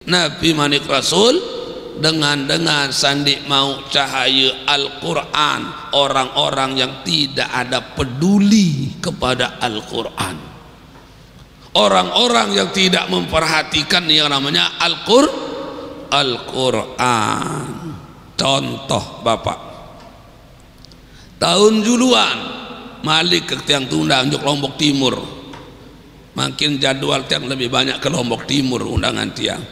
Nabi manik Rasul dengan sandi mau cahaya Al-Quran orang-orang yang tidak ada peduli kepada Al-Quran, orang-orang yang tidak memperhatikan yang namanya Al-Quran. Contoh Bapak, tahun juluan Malik ke tiang tundang juk Lombok Timur, makin jadwal tiang lebih banyak ke Lombok Timur undangan tiang.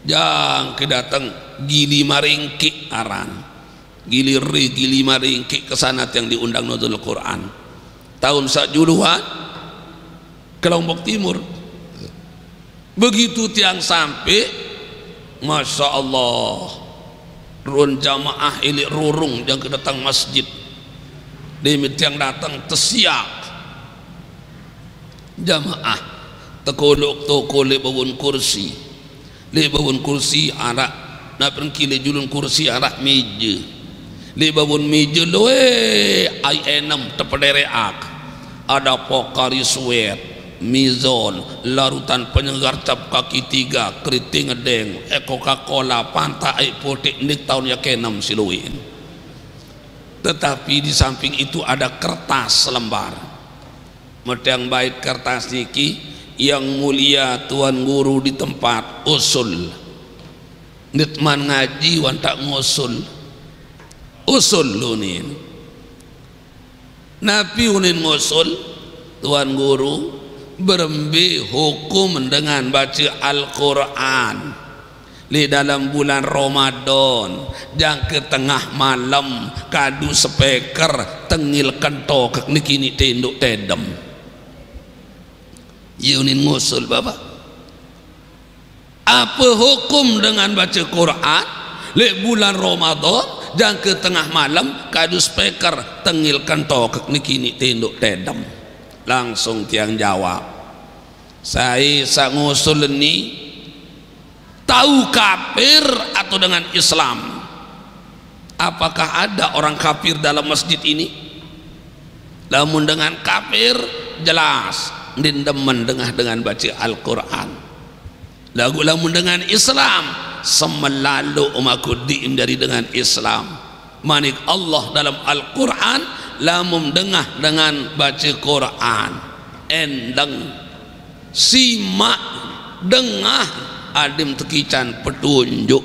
Jang kedatang Gili Maringki aran Gili Maringki kesana tiang diundang Nuzul Quran tahun sakjuluan ke Lombok Timur. Begitu tiang sampai, Masya Allah, run jamaah ilik rurung yang kedatang masjid demit yang datang tesiak jamaah tekolok toko lebawun kursi arak nak pergi le julun kursi arak meja lebawun meja loe ai enam tepedereak ada pokari suet mizon larutan penyegar cap kaki 3 keriting edeng Coca-Cola Fanta air putih nik tahun ya ke-6 siluin. Tetapi di samping itu ada kertas selembar medang bait kertas niki yang mulia tuan guru di tempat usul nitman ngaji wan tak ngusul usul lunin Nabi unin ngusul tuan guru berembi hukum dengan baca Al-Quran di dalam bulan Ramadan yang ke tengah malam kadu speaker tengil kento ke nikini tenduk tedem yunin ngusul Bapak. Apa hukum dengan baca Quran di bulan Ramadan yang ke tengah malam kadu speaker tengil kento ke nikini tenduk tedem? Langsung tiang jawab, saya ngusul ini tahu kafir atau dengan Islam. Apakah ada orang kafir dalam masjid ini? Namun dengan kafir jelas dindemen dengan baca Al-Quran. Lamun dengan Islam semelalu umaku diindari dengan Islam. Manik Allah dalam Al-Quran lamun dengah dengan baca Quran endeng simak dengah adim tekican petunjuk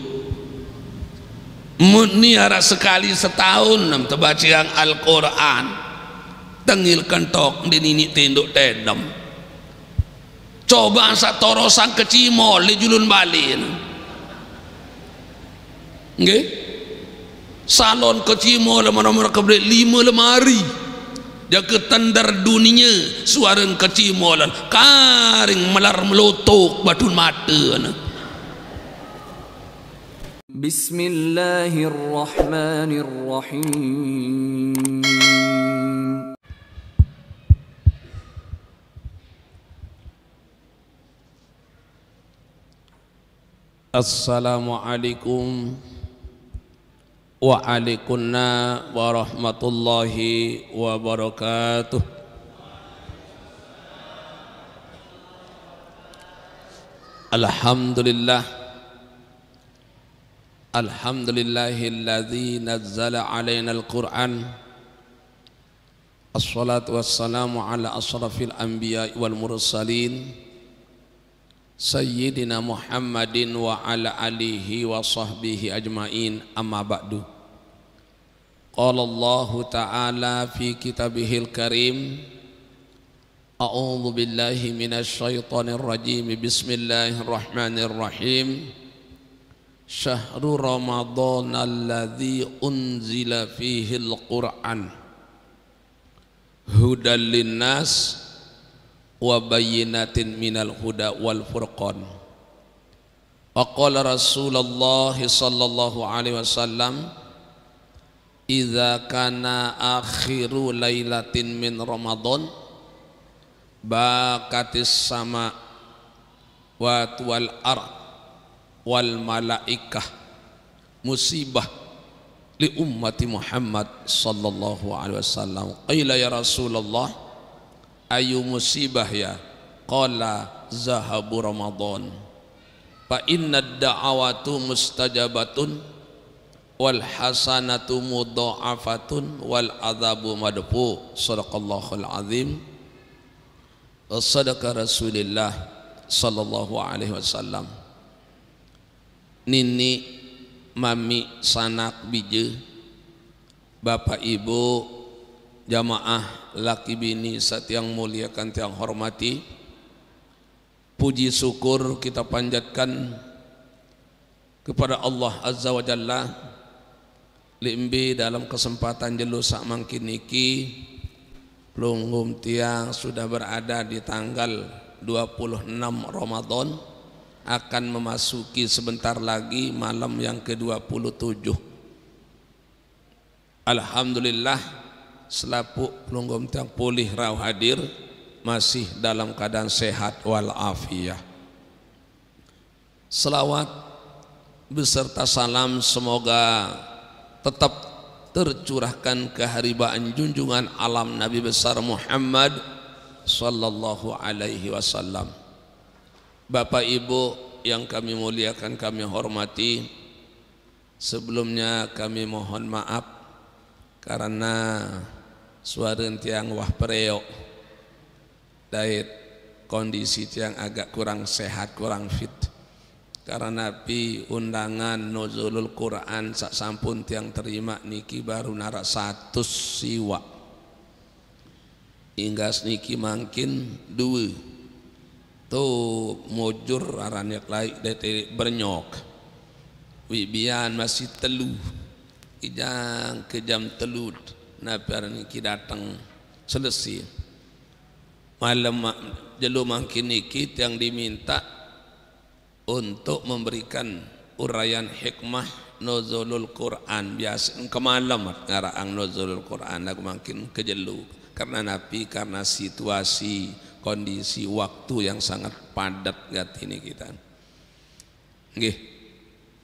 muniara sekali setahun nam terbaca yang Al-Quran tengil kentok di nini tenduk tedem coba satorosan kecimol di julun balin nggih salon kecimo lemar-lemar kebelet 5 lemari dia ketandar dunia suara kecimo karing melar melotok batun mata. Bismillahirrahmanirrahim. Assalamualaikum wa'alaikumussalam warahmatullahi wabarakatuh. Alhamdulillah, alhamdulillahilladzi nazzala alaina al-Qur'an. Assalatu wassalamu ala asrafil anbiya wal mursalin Sayyidina Muhammadin wa ala alihi wa sahbihi ajma'in, amma ba'du. Qala Allah ta'ala fi kitabihil karim, a'udzu billahi minasy syaithanir rajim, bismillahirrahmanirrahim. Syahrul Ramadan alladzi unzila fihil Qur'an hudal linnas wa bayyinatin minal huda wal furqan. Wa qala Rasulullah sallallahu alaihi wasallam, idza kana akhiru lailatin min Ramadan bakatis sama wa wal ard wal malaikah musibah li ummati Muhammad sallallahu alaihi wasallam. Qila ya Rasulullah, ayu musibah ya? Qala zahabu Ramadan fa innad da'awatu mustajabatun wal hasanatu mudha'afatun wal adzabu madfu. Shadaqallahul azim wa sadaqa Rasulillah sallallahu alaihi wasallam. Nini mami sanak bije bapak ibu jamaah laki bini satiang muliakan tiang hormati, puji syukur kita panjatkan kepada Allah Azza wa Jalla limbi dalam kesempatan jelu sak mangkin niki pelunggum tiang sudah berada di tanggal 26 Ramadan, akan memasuki sebentar lagi malam yang ke-27. Alhamdulillah selapu pelunggum tiang pulih rau hadir masih dalam keadaan sehat walafiat. Selawat beserta salam semoga tetap tercurahkan keharibaan junjungan alam Nabi besar Muhammad sallallahu alaihi wasallam. Bapak Ibu yang kami muliakan, kami hormati, sebelumnya kami mohon maaf karena suara tiang wah pereo dait kondisi tiang agak kurang sehat, kurang fit, karena nabi undangan nuzulul Quran sak sampun tiang terima niki baru nara 100 siwa hingga niki mangkin 2 tuh mujur aranyak laik dari bernyok wibian masih telu ijang ke jam telud nabi niki datang selesai malam jelu mangkin niki yang diminta untuk memberikan uraian hikmah nuzulul Quran. Biasa kemalam ngaraang nuzulul Quran aku makin kejelu karena nabi, karena situasi kondisi waktu yang sangat padat gat ini kita. Nggih,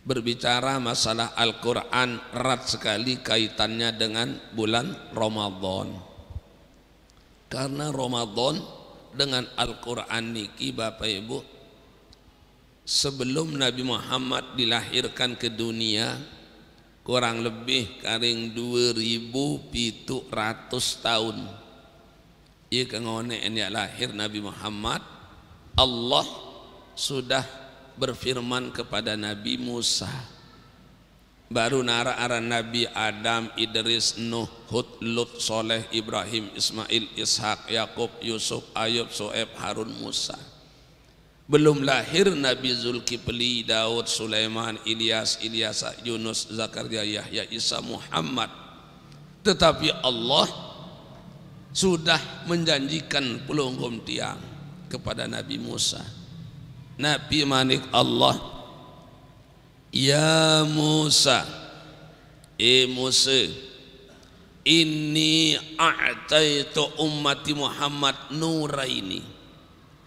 berbicara masalah Al-Quran erat sekali kaitannya dengan bulan Ramadan. Karena Ramadan dengan Al-Quran niki Bapak Ibu, sebelum Nabi Muhammad dilahirkan ke dunia kurang lebih karing 2700 tahun. Ia kengone ya lahir Nabi Muhammad, Allah sudah berfirman kepada Nabi Musa. Baru nara aran Nabi Adam, Idris, Nuh, Hud, Lut, Soleh, Ibrahim, Ismail, Ishak, Yakub, Yusuf, Ayub, Soeb, Harun, Musa. Belum lahir Nabi Zulkifli, Daud, Sulaiman, Ilyas, Ilyasa, Yunus, Zakaria, Yahya, Isa, Muhammad. Tetapi Allah sudah menjanjikan pelunggum tiang kepada Nabi Musa. Nabi manik Allah, ya Musa, Musa, inni a'taitu ummati Muhammad nuraini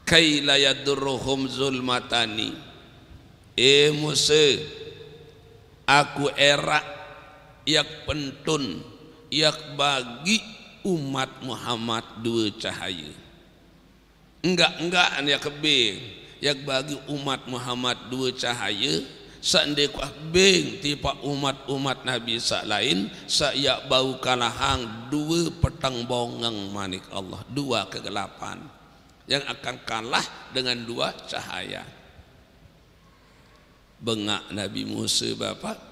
kai la yadurruhum zulmatani. Musa, aku era yak pentun yak bagi umat Muhammad 2 cahaya. Enggak ya kebing yak bagi umat Muhammad 2 cahaya. Sande kuah beng tipa umat Nabi sak lain saya bau kalahang 2 petang bongeng manik Allah, 2 kegelapan yang akan kalah dengan 2 cahaya. Bengak Nabi Musa Bapak.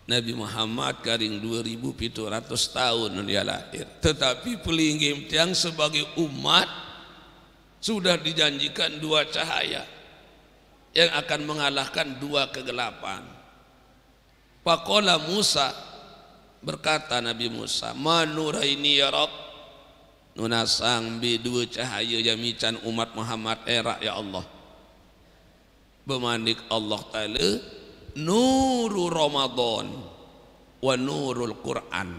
Nabi Muhammad karing 2700 tahun dia lahir, tetapi pelinggim tiang sebagai umat sudah dijanjikan 2 cahaya yang akan mengalahkan 2 kegelapan. Faqala Musa, berkata Nabi Musa, manuraini ya Rabb, nunasang bi 2 cahaya jamican umat Muhammad era ya Allah. Bemanik Allah Ta'ala, nuru Ramadan wa nurul Quran.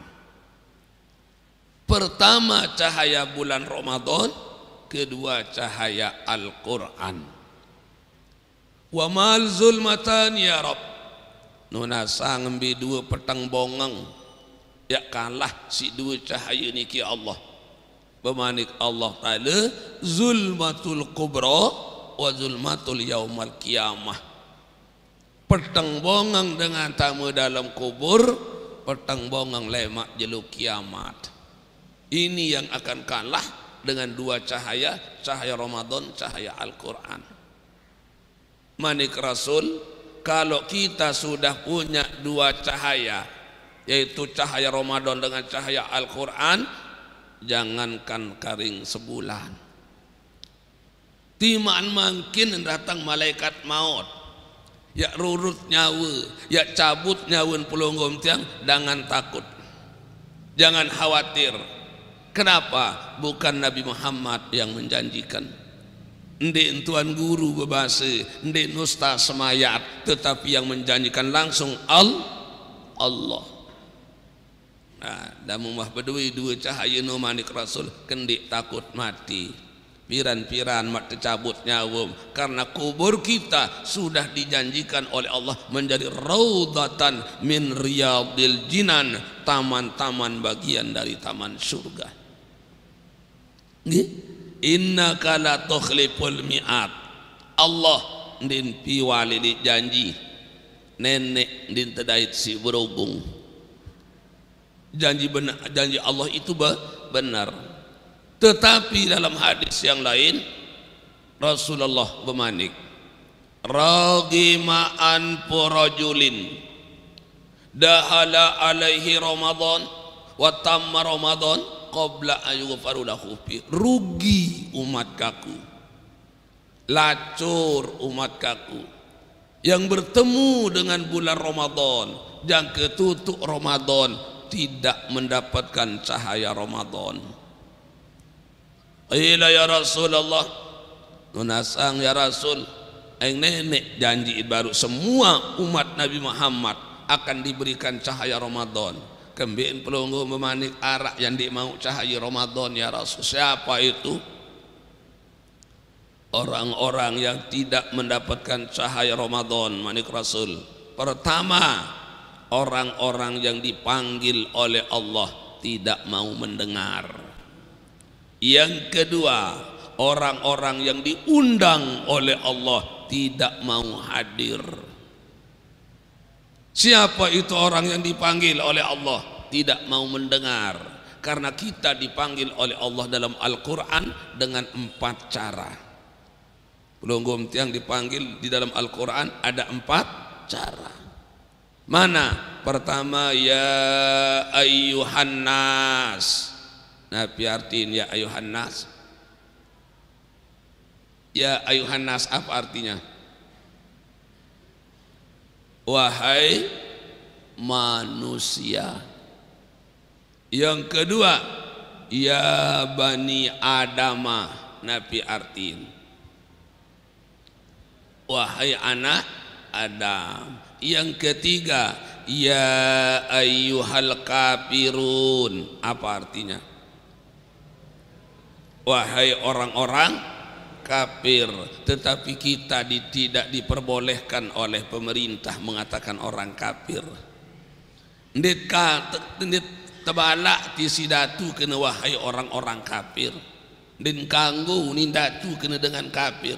Pertama cahaya bulan Ramadan, kedua cahaya Al-Quran. Wa mal zulmatan ya Rabb, nunasang bi 2 petang bongeng ya kalah si 2 cahaya niki Allah. Bemanik Allah Ta'ala, zulmatul kubra wa zulmatul yaumal qiyamah. Petang bongang dengan tamu dalam kubur, petang bongang lemak jeluk kiamat. Ini yang akan kalah dengan dua cahaya, cahaya Ramadan, cahaya Al-Quran. Manik Rasul, kalau kita sudah punya dua cahaya, yaitu cahaya Ramadan dengan cahaya Al-Quran, jangankan karing sebulan, timaan mungkin datang malaikat maut, ya rurut nyawa, ya cabut nyawa pelonggom tiang, jangan takut, jangan khawatir. Kenapa? Bukan Nabi Muhammad yang menjanjikan, ndek tuan guru berbahasa, ndek nusta semayat, tetapi yang menjanjikan langsung Allah. Nah, damu mah berdua dua cahaya no manik Rasul, kendik takut mati, piran-piran mak tercabut nyawa, karena kubur kita sudah dijanjikan oleh Allah menjadi raudhatan min riyadil jinan, taman-taman bagian dari taman surga. Innaka la tukhliful mi'ad. Allah ndin piwali di janji, nenek ndin tedait si berhubung. Janji benar, janji Allah itu benar. Tetapi dalam hadis yang lain Rasulullah bermanik, ragima an rajulin dahala alaihi Ramadan wa tamma Ramadan qabla ayyughfaru lahu fi. Rugi umat kaku, lacur umat kaku yang bertemu dengan bulan Ramadan, yang ketutup Ramadan tidak mendapatkan cahaya Ramadan. Ila ya Rasulullah, nunasang ya Rasul, yang nenek janji baru semua umat Nabi Muhammad akan diberikan cahaya Ramadan. Kembien pelunggu memanik arak yang dimau cahaya Ramadan ya Rasul. Siapa itu? Orang-orang yang tidak mendapatkan cahaya Ramadan, manik Rasul. Pertama, orang-orang yang dipanggil oleh Allah tidak mau mendengar. Yang kedua, orang-orang yang diundang oleh Allah tidak mau hadir. Siapa itu orang yang dipanggil oleh Allah tidak mau mendengar? Karena kita dipanggil oleh Allah dalam Al-Quran dengan 4 cara. Pelunggum tiang dipanggil di dalam Al-Quran ada 4 cara. Mana? Pertama, ya ayyuhan nas. Nabi artiin ya ayyuhan nas. Ya ayyuhan nas apa artinya? Wahai manusia. Yang kedua, ya bani adama. Nabi artiin, wahai anak Adam. Yang ketiga, ya ayyuhal kafirun. Apa artinya? Wahai orang-orang kafir. Tetapi kita tidak diperbolehkan oleh pemerintah mengatakan orang kafir. Ndit tebalak ti sidatu kena wahai orang-orang kafir. Ndin kanggo nindatu kena dengan kafir.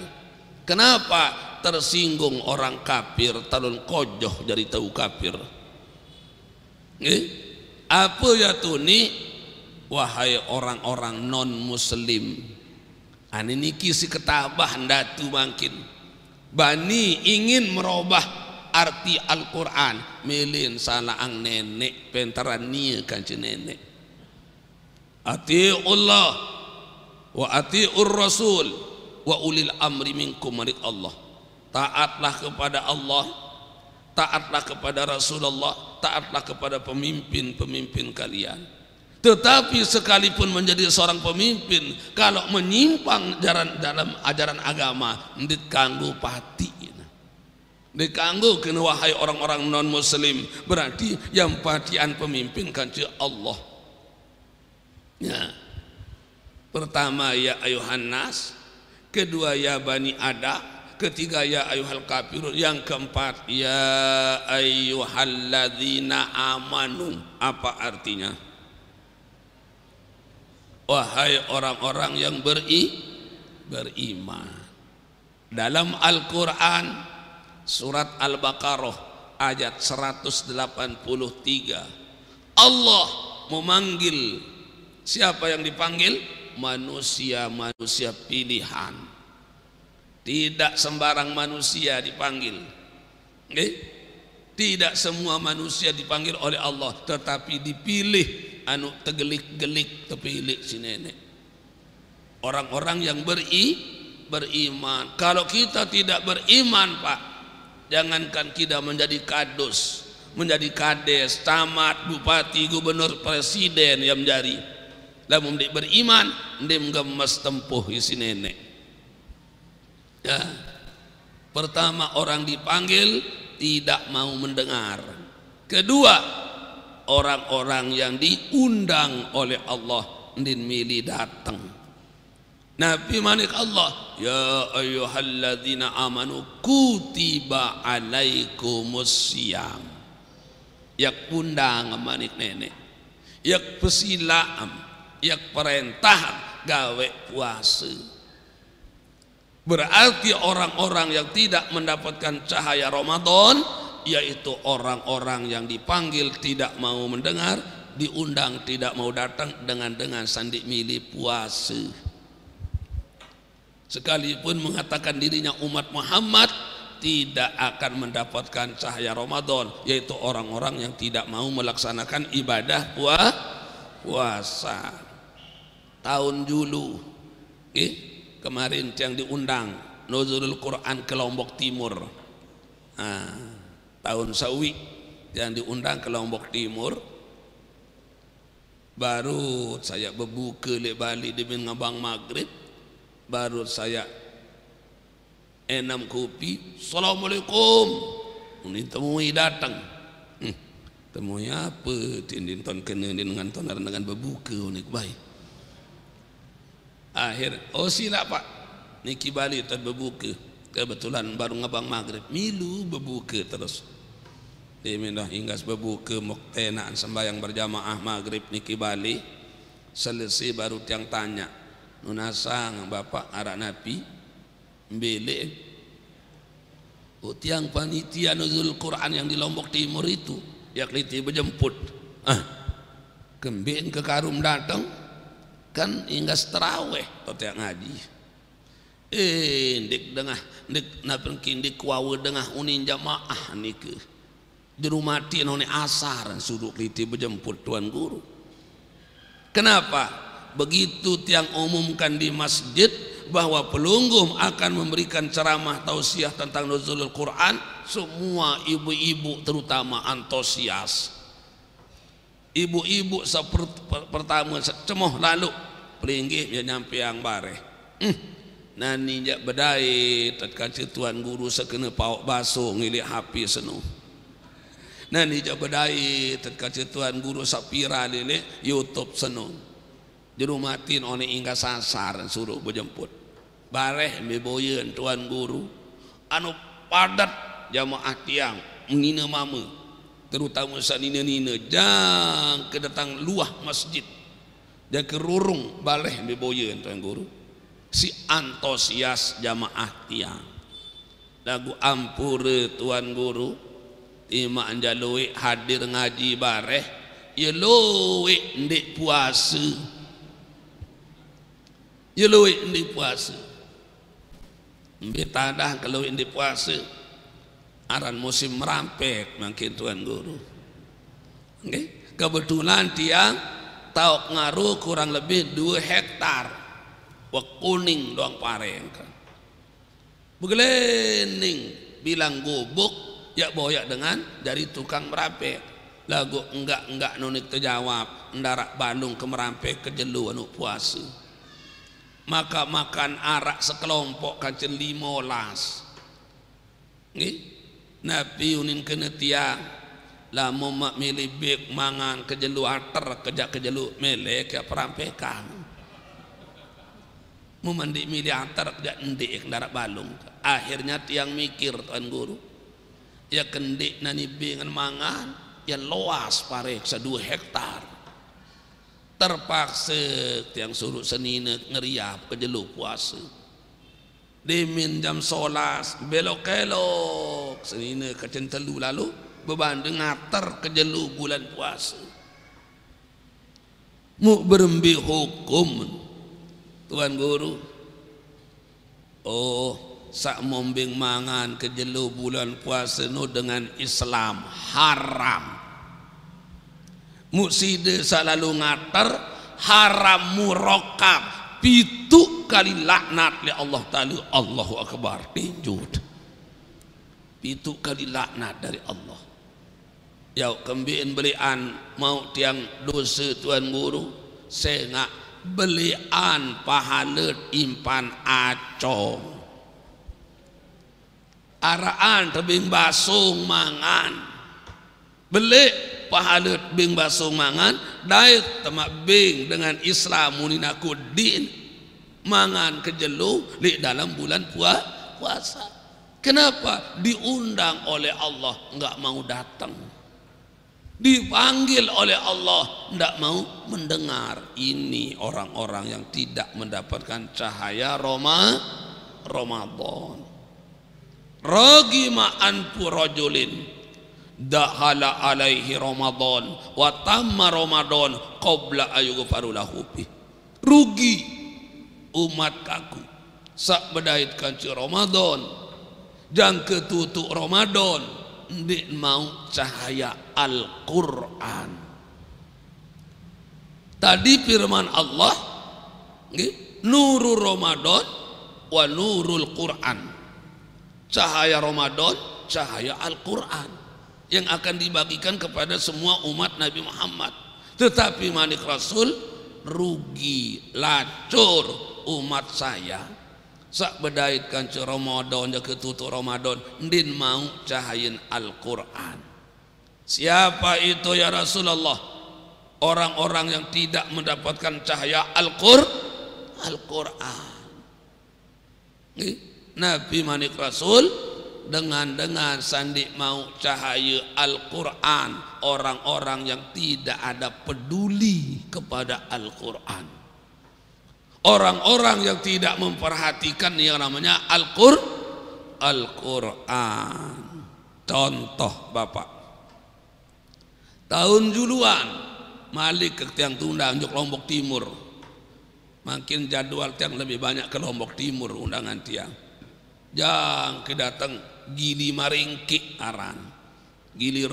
Kenapa? Tersinggung orang kafir, talon kojoh jadi tahu kafir. Apa ya tuni? Wahai orang-orang non muslim, ani niki si ketabah ndatu makin bani ingin merubah arti Al-Quran, milin salaang nenek pentaran nia kanci nenek. Ati'ullah wa ati'ur rasul wa ulil amri minkum, marik Allah. Taatlah kepada Allah, taatlah kepada Rasulullah, taatlah kepada pemimpin-pemimpin kalian. Tetapi sekalipun menjadi seorang pemimpin, kalau menyimpang dalam ajaran agama, dikanggu pati, dikanggu kena wahai orang-orang non muslim. Berarti yang patian pemimpin kan Allah. Ya. Pertama ya ayuhan nas, kedua ya bani Adam, ketiga ya ayyuhal kafirun, yang keempat ya ayyuhalladzina amanu. Apa artinya? Wahai orang-orang yang beriman. Dalam Al-Quran surat Al-Baqarah ayat 183, Allah memanggil, siapa yang dipanggil? Manusia-manusia pilihan. Tidak sembarang manusia dipanggil. Tidak semua manusia dipanggil oleh Allah, tetapi dipilih anu tegelik-gelik terpilih si nenek. Orang-orang yang beriman. Kalau kita tidak beriman, Pak, jangankan kita menjadi kadus, menjadi kades, camat, bupati, gubernur, presiden yang menjadi. Lamun dia beriman, dia menggemas tempuh isi nenek. Ya. Pertama, orang dipanggil tidak mau mendengar. Kedua, orang-orang yang diundang oleh Allah din milih datang. Nabi manik Allah, ya ayyuhalladzina amanu kutiba alaikumusiyam. Yak undang manik nenek, yak pesilaam, yak perintah gawe puasa. Berarti orang-orang yang tidak mendapatkan cahaya Ramadan, yaitu orang-orang yang dipanggil tidak mau mendengar, diundang tidak mau datang, dengan sandi milih puasa. Sekalipun mengatakan dirinya umat Muhammad, tidak akan mendapatkan cahaya Ramadan, yaitu orang-orang yang tidak mau melaksanakan ibadah puasa. Tahun dulu kemarin yang diundang nuzulul Quran ke Lombok Timur, tahun sawi yang diundang ke Lombok Timur, baru saya berbuka le Bali di ngabang maghrib, baru saya enam kopi, assalamualaikum, ini temui datang, temui apa? Tindin kena dengan tonar dengan berbuka unik baik. Akhir, oh sila Pak, niki Bali tad berbuka, kebetulan baru ngabang maghrib, milu berbuka terus. Dia minta hinggas berbuka muktenaan sembahyang berjamaah maghrib niki Bali, selesai baru tiang tanya, nunasang Bapak arak napi, mbele, tiang panitia nuzul Quran yang di Lombok Timur itu, ya keliti berjemput, kembin ke Karum datang. Kan hingga terawih atau tiang ngaji, ndik dengah ndik napengkin ndik wawe dengah unin jamaah nike di rumah ti none asar suruh kliti berjemput tuan guru. Kenapa? Begitu tiang umumkan di masjid bahwa pelunggung akan memberikan ceramah tausiah tentang nuzulul Quran, semua ibu-ibu terutama antusias. Ibu-ibu pertama cemoh lalu pelinggih dia nyampe yang bare, nani jak bedai tetkacir tuan guru sekena pauk baso ngilik hapi senu, nani jak bedai tetkacir tuan guru sapira lele YouTube senu, juru matin one hingga sasar suruh berjemput bareh beboyen tuan guru anu padat jamaah tiang menina mama, terutama sanina-nina jang kedatang luah masjid dan kerurung baleh beboyen tuan guru, si antusias jamaah tiang lagu ampure tuan guru ima anjalui hadir ngaji bareh ya lowe ndik puasa, ya lowe ndik puasa, mbetadah kalau ndik puasa aran musim merampek makin tuan guru. Kebetulan tiang tahu ngaruh kurang lebih 2 hektar wak kuning doang pareng begelening bilang gubuk ya boyak dengan dari tukang merampek lagu enggak nonik terjawab ndarak Bandung ke merampek ke jelu anu puasa, maka makan arak sekelompok kancen 15 Nabi unin kena tiang lamu mak milih bek mangan kejelu ater kejak kejelu melek ya perampekan mu mandi milih ater kejak ndik ndarak balung. Akhirnya tiang mikir tuan guru ya kendik nani bengan mangan ya luas parek 2 hektar, terpaksa tiang suruh senina ngeriap kejelu puasa. Demin jam 11 belok-kelok senina kacen telu lalu beban ngater ke jelu bulan puasa. Mu berembi hukum Tuan Guru. Oh, sak mombing mangan ke jelu bulan puasa no dengan Islam haram. Mu side selalu ngater haram murokab pitu kali laknat li Allah Ta'ala. Allahu Akbar, tinjut pitu kali laknat dari Allah. Yau kembiin belian mau tiang dosa Tuan Guru saya ngak belian pahala impan acong araan tebing basung mangan beli pahala bing basung mangan daik temak bing dengan Islam muninaku din mangan kejelu li dalam bulan puasa. Kenapa diundang oleh Allah enggak mau datang, dipanggil oleh Allah enggak mau mendengar? Ini orang-orang yang tidak mendapatkan cahaya Ramadan. Ragima anfu rajulin dakhala alaihi Ramadan wa tamma Ramadan qabla ayyughfaru lahu. Rugi umat kaku sak bedait kanci Ramadan jang ketutuk Ramadan ndik mau cahaya Al-Qur'an. Tadi firman Allah nurul Ramadan wa nurul Qur'an, cahaya Ramadan, cahaya Al-Qur'an yang akan dibagikan kepada semua umat Nabi Muhammad. Tetapi manik Rasul rugi lacur umat saya sak bedait kanci Ramadan ja ketutuk Ramadan ndin mau cahayin Al-Qur'an. Siapa itu ya Rasulullah? Orang-orang yang tidak mendapatkan cahaya Al-Qur'an. Nabi manik Rasul dengan sandi mau cahaya Al-Qur'an, orang-orang yang tidak ada peduli kepada Al-Qur'an, orang-orang yang tidak memperhatikan yang namanya Al-Qur'an. Contoh Bapak, tahun juluan malik ke tiang tunda unjuk Lombok Timur, makin jadwal tiang lebih banyak ke Lombok Timur undangan tiang. Jang kedatang Gili Maringki aran Gili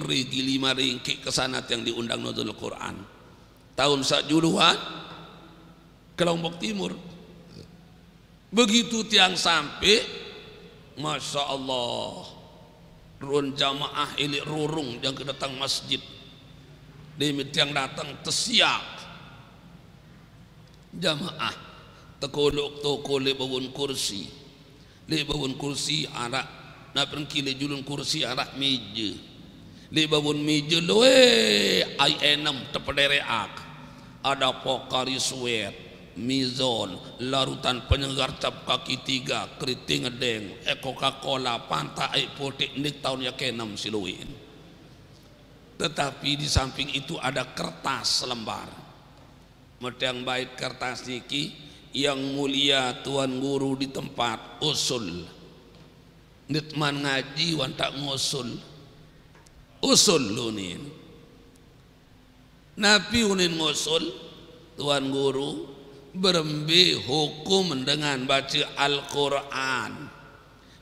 Maringki kesana yang diundang Nuzul Quran tahun sak juluan ke Lombok Timur. Begitu tiang sampai, Masya Allah, run jamaah ini rurung yang kedatang masjid demi tiang datang tersiap jamaah tekolok toko lebawun kursi arak na perkile julun kursi arak meja lebawun meja loe ai enam tepedereak ada pokari suet mizon larutan penyegar cap kaki 3 keriting ngedeng Coca-Cola panta air putih nik tahun ya ke-6 siluin. Tetapi di samping itu ada kertas selembar medang baik kertas niki yang mulia Tuan Guru di tempat usul nitman ngaji wan tak ngusul usul lunin Nabi unin ngusul Tuan Guru berembi hukum dengan baca Al-Qur'an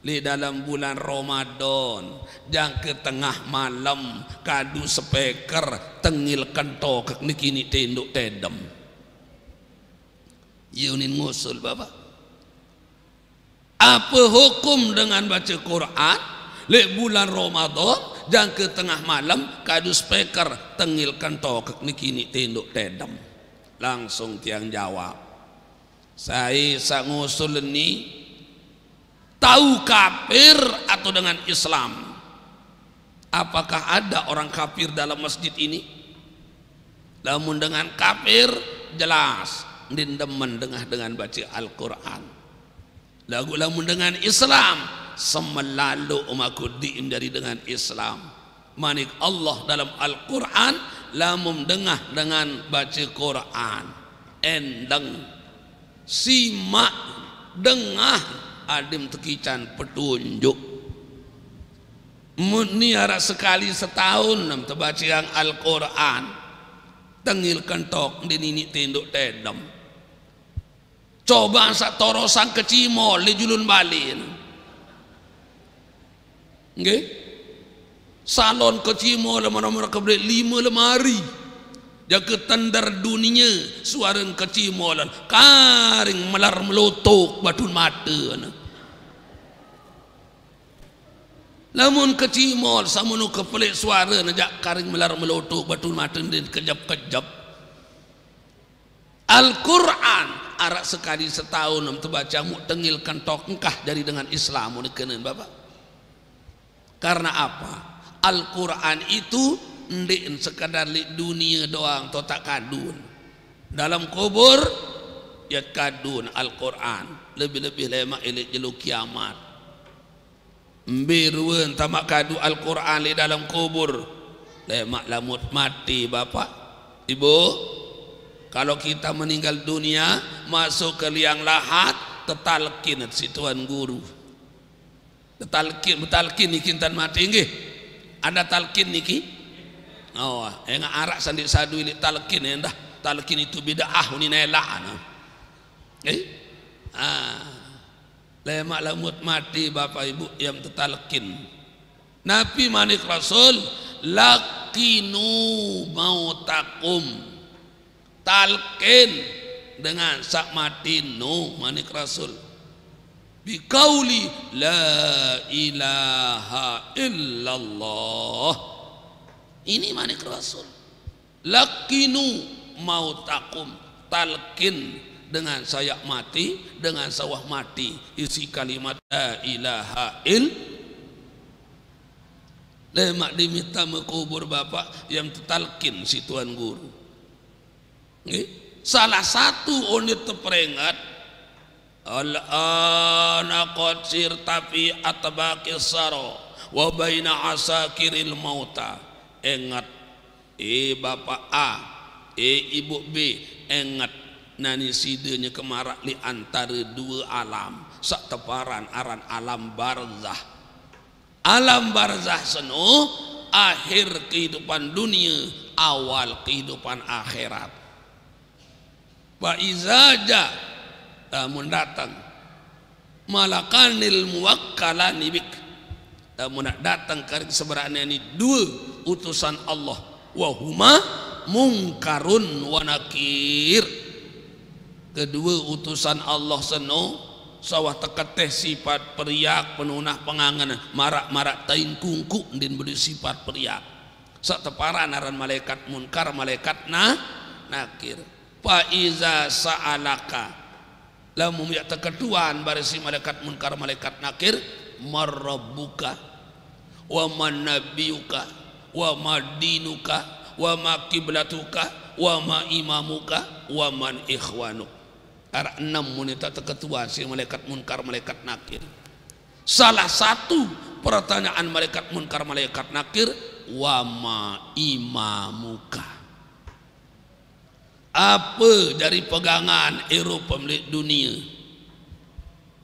di dalam bulan Ramadan jang ke tengah malam kadu speaker tengil kentok nikini tenduk tedem yunin ngusul Bapak. Apa hukum dengan baca Quran le bulan Ramadan jang ke tengah malam kadu speaker tengil kentok nikini tenduk tedem? Langsung tiang jawab, saya sang ngusul ini tahu kafir atau dengan Islam? Apakah ada orang kafir dalam masjid ini? Namun dengan kafir jelas dindemen dengan baca Al-Qur'an. Lagu-lagu dengan Islam semelalu umaku diim dari dengan Islam. Manik Allah dalam Al-Qur'an lamun dengan baca Qur'an endeng simak dengah adim tekican petunjuk. Ni harap sekali setahun nam terbaca yang Al-Quran tengil kentok di nini tinduk tedam. Coba sak torosan kecimol le julun balin. Nggih? Salon kecimol mana-mana kebelet 5 lemari. Jaga tandar dunia suaran kecimolan karing melar melotok batun mata. Lamun kecimol samono kepelik suara najak karing melar melotok batun mata dan kejap-kejap. Al-Quran arak sekali setahun nam terbaca mu tengil kentok engkah dari dengan Islam nekenen Bapak. Karena apa? Al-Quran itu ndik sekadar li dunia doang to tak kadun. Dalam kubur ya kadun Al-Quran. Lebih-lebih lemak elik jeluk kiamat. Mbiruen tamak kadu Al-Quran li dalam kubur. Lemak lamut mati Bapak Ibu. Kalau kita meninggal dunia masuk ke liang lahat tetalkin si tuan guru. Betalkin niki tan mati nggih. Ada talkin niki? Oh, enggak arak sandik sadu ini talkin endah. Talkin itu bid'ah ni nelak. Lemak lamut mati Bapak Ibu yang tetalkin. Nabi manik Rasul lakinu mautakum. Talkin dengan sak mati no manik Rasul biqauli la ilaha illallah. Ini manik Rasul. Lakinu mautakum, talkin dengan saya mati, dengan sawah mati isi kalimat la ilaha lemak diminta mekubur Bapak yang talkin si tuan guru. Salah satu unit terperingat al-ana qad sirta fi atbaqis sara wa baina asakiril mauta. Ingat Bapak A, Ibu B, ingat nani sidenya kemarak li antara dua alam sak teparan aran alam barzah. Alam barzah seno akhir kehidupan dunia, awal kehidupan akhirat. Wa izaja namun datang malakanil muwakkalani bik, namun datang karing seberane ini dua utusan Allah wa huma mungkarun wa nakir. Kedua utusan Allah seno sawah teketeh sifat periak penunah pengangan marak-marak tain kungku din beri sifat periak sak teparan aran malaikat munkar malaikat nakir. Fa iza sa'alaka lamun ya tekeduan barisi malaikat munkar malaikat nakir marabbuka wa man nabiyuka wa madinuka wa ma kiblatuka wa ma imamuka wa man ikhwanuk. Ara 6 munita tekeduan si malaikat munkar malaikat nakir. Salah satu pertanyaan malaikat munkar malaikat nakir wa ma imamuka. Apa dari pegangan Eropa milik dunia?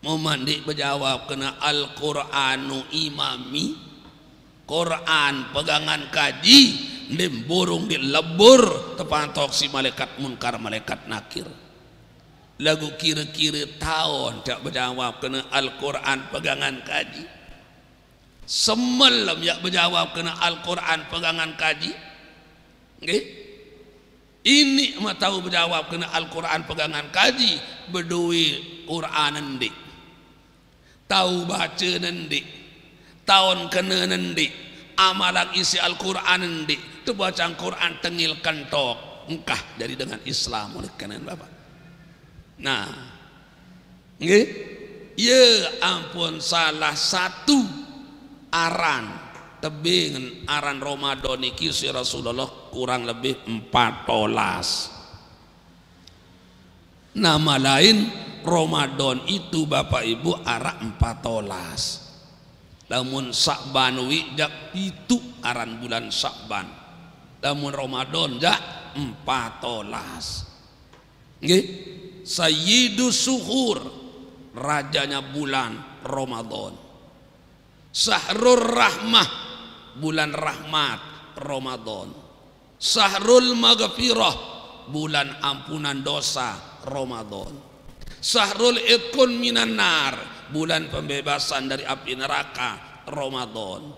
Memandik berjawab kena Al-Quranu imami. Quran pegangan kaji lim burung di lebur tepantok si malaikat munkar malaikat nakir. Lagu kira-kira tahun tak berjawab kena Al-Quran pegangan kaji. Semalam ya berjawab kena Al-Quran pegangan kaji. Okay? Ini mah tahu berjawab kena Al-Quran pegangan kaji berdui Quran nanti tahu baca nanti tahun kena nanti amalan isi Al-Quran nanti tu baca Quran tengil kentok engkah dari dengan Islam oleh kanan Bapak. Nah nggih ya ampun salah satu aran tebing aran Ramadan iki si Rasulullah kurang lebih 14. Nama lain Ramadan itu Bapak Ibu arah 14. Namun Sa'ban jak itu aran bulan Sa'ban. Namun Ramadan jak 14. Nggih, Sayyidus Suhur rajanya bulan Ramadan. Syahrul rahmah, bulan rahmat Ramadan. Syahrul maghfirah, bulan ampunan dosa Ramadan. Syahrul itqun minan nar, bulan pembebasan dari api neraka Ramadan.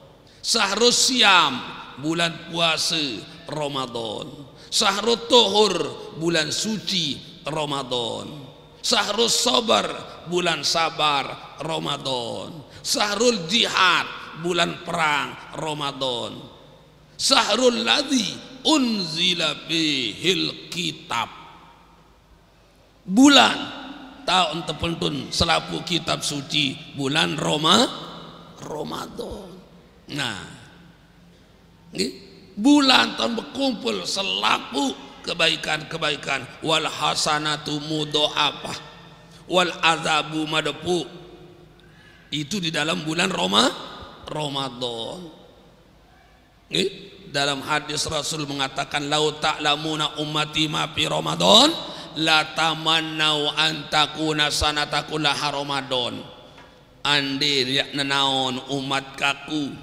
Syahrul siam, bulan puasa Ramadan. Syahrul tuhur, bulan suci Ramadan. Syahrul sabar, bulan sabar Ramadan. Syahrul jihad, bulan perang Ramadan. Syahrul ladzi unzila fihil kitab, bulan tahun terpentun selapu kitab suci, bulan Ramadan. Nah, bulan tahun berkumpul selapu kebaikan-kebaikan. Wal hasanatu mudha'afah wal azabu madfu, itu di dalam bulan Ramadan. Dalam hadis Rasul mengatakan, lau ta'lamuna ummati ma fi Ramadan la tamannau an takuna sanatakullaha Ramadan. Ande yak nenaon umat kaku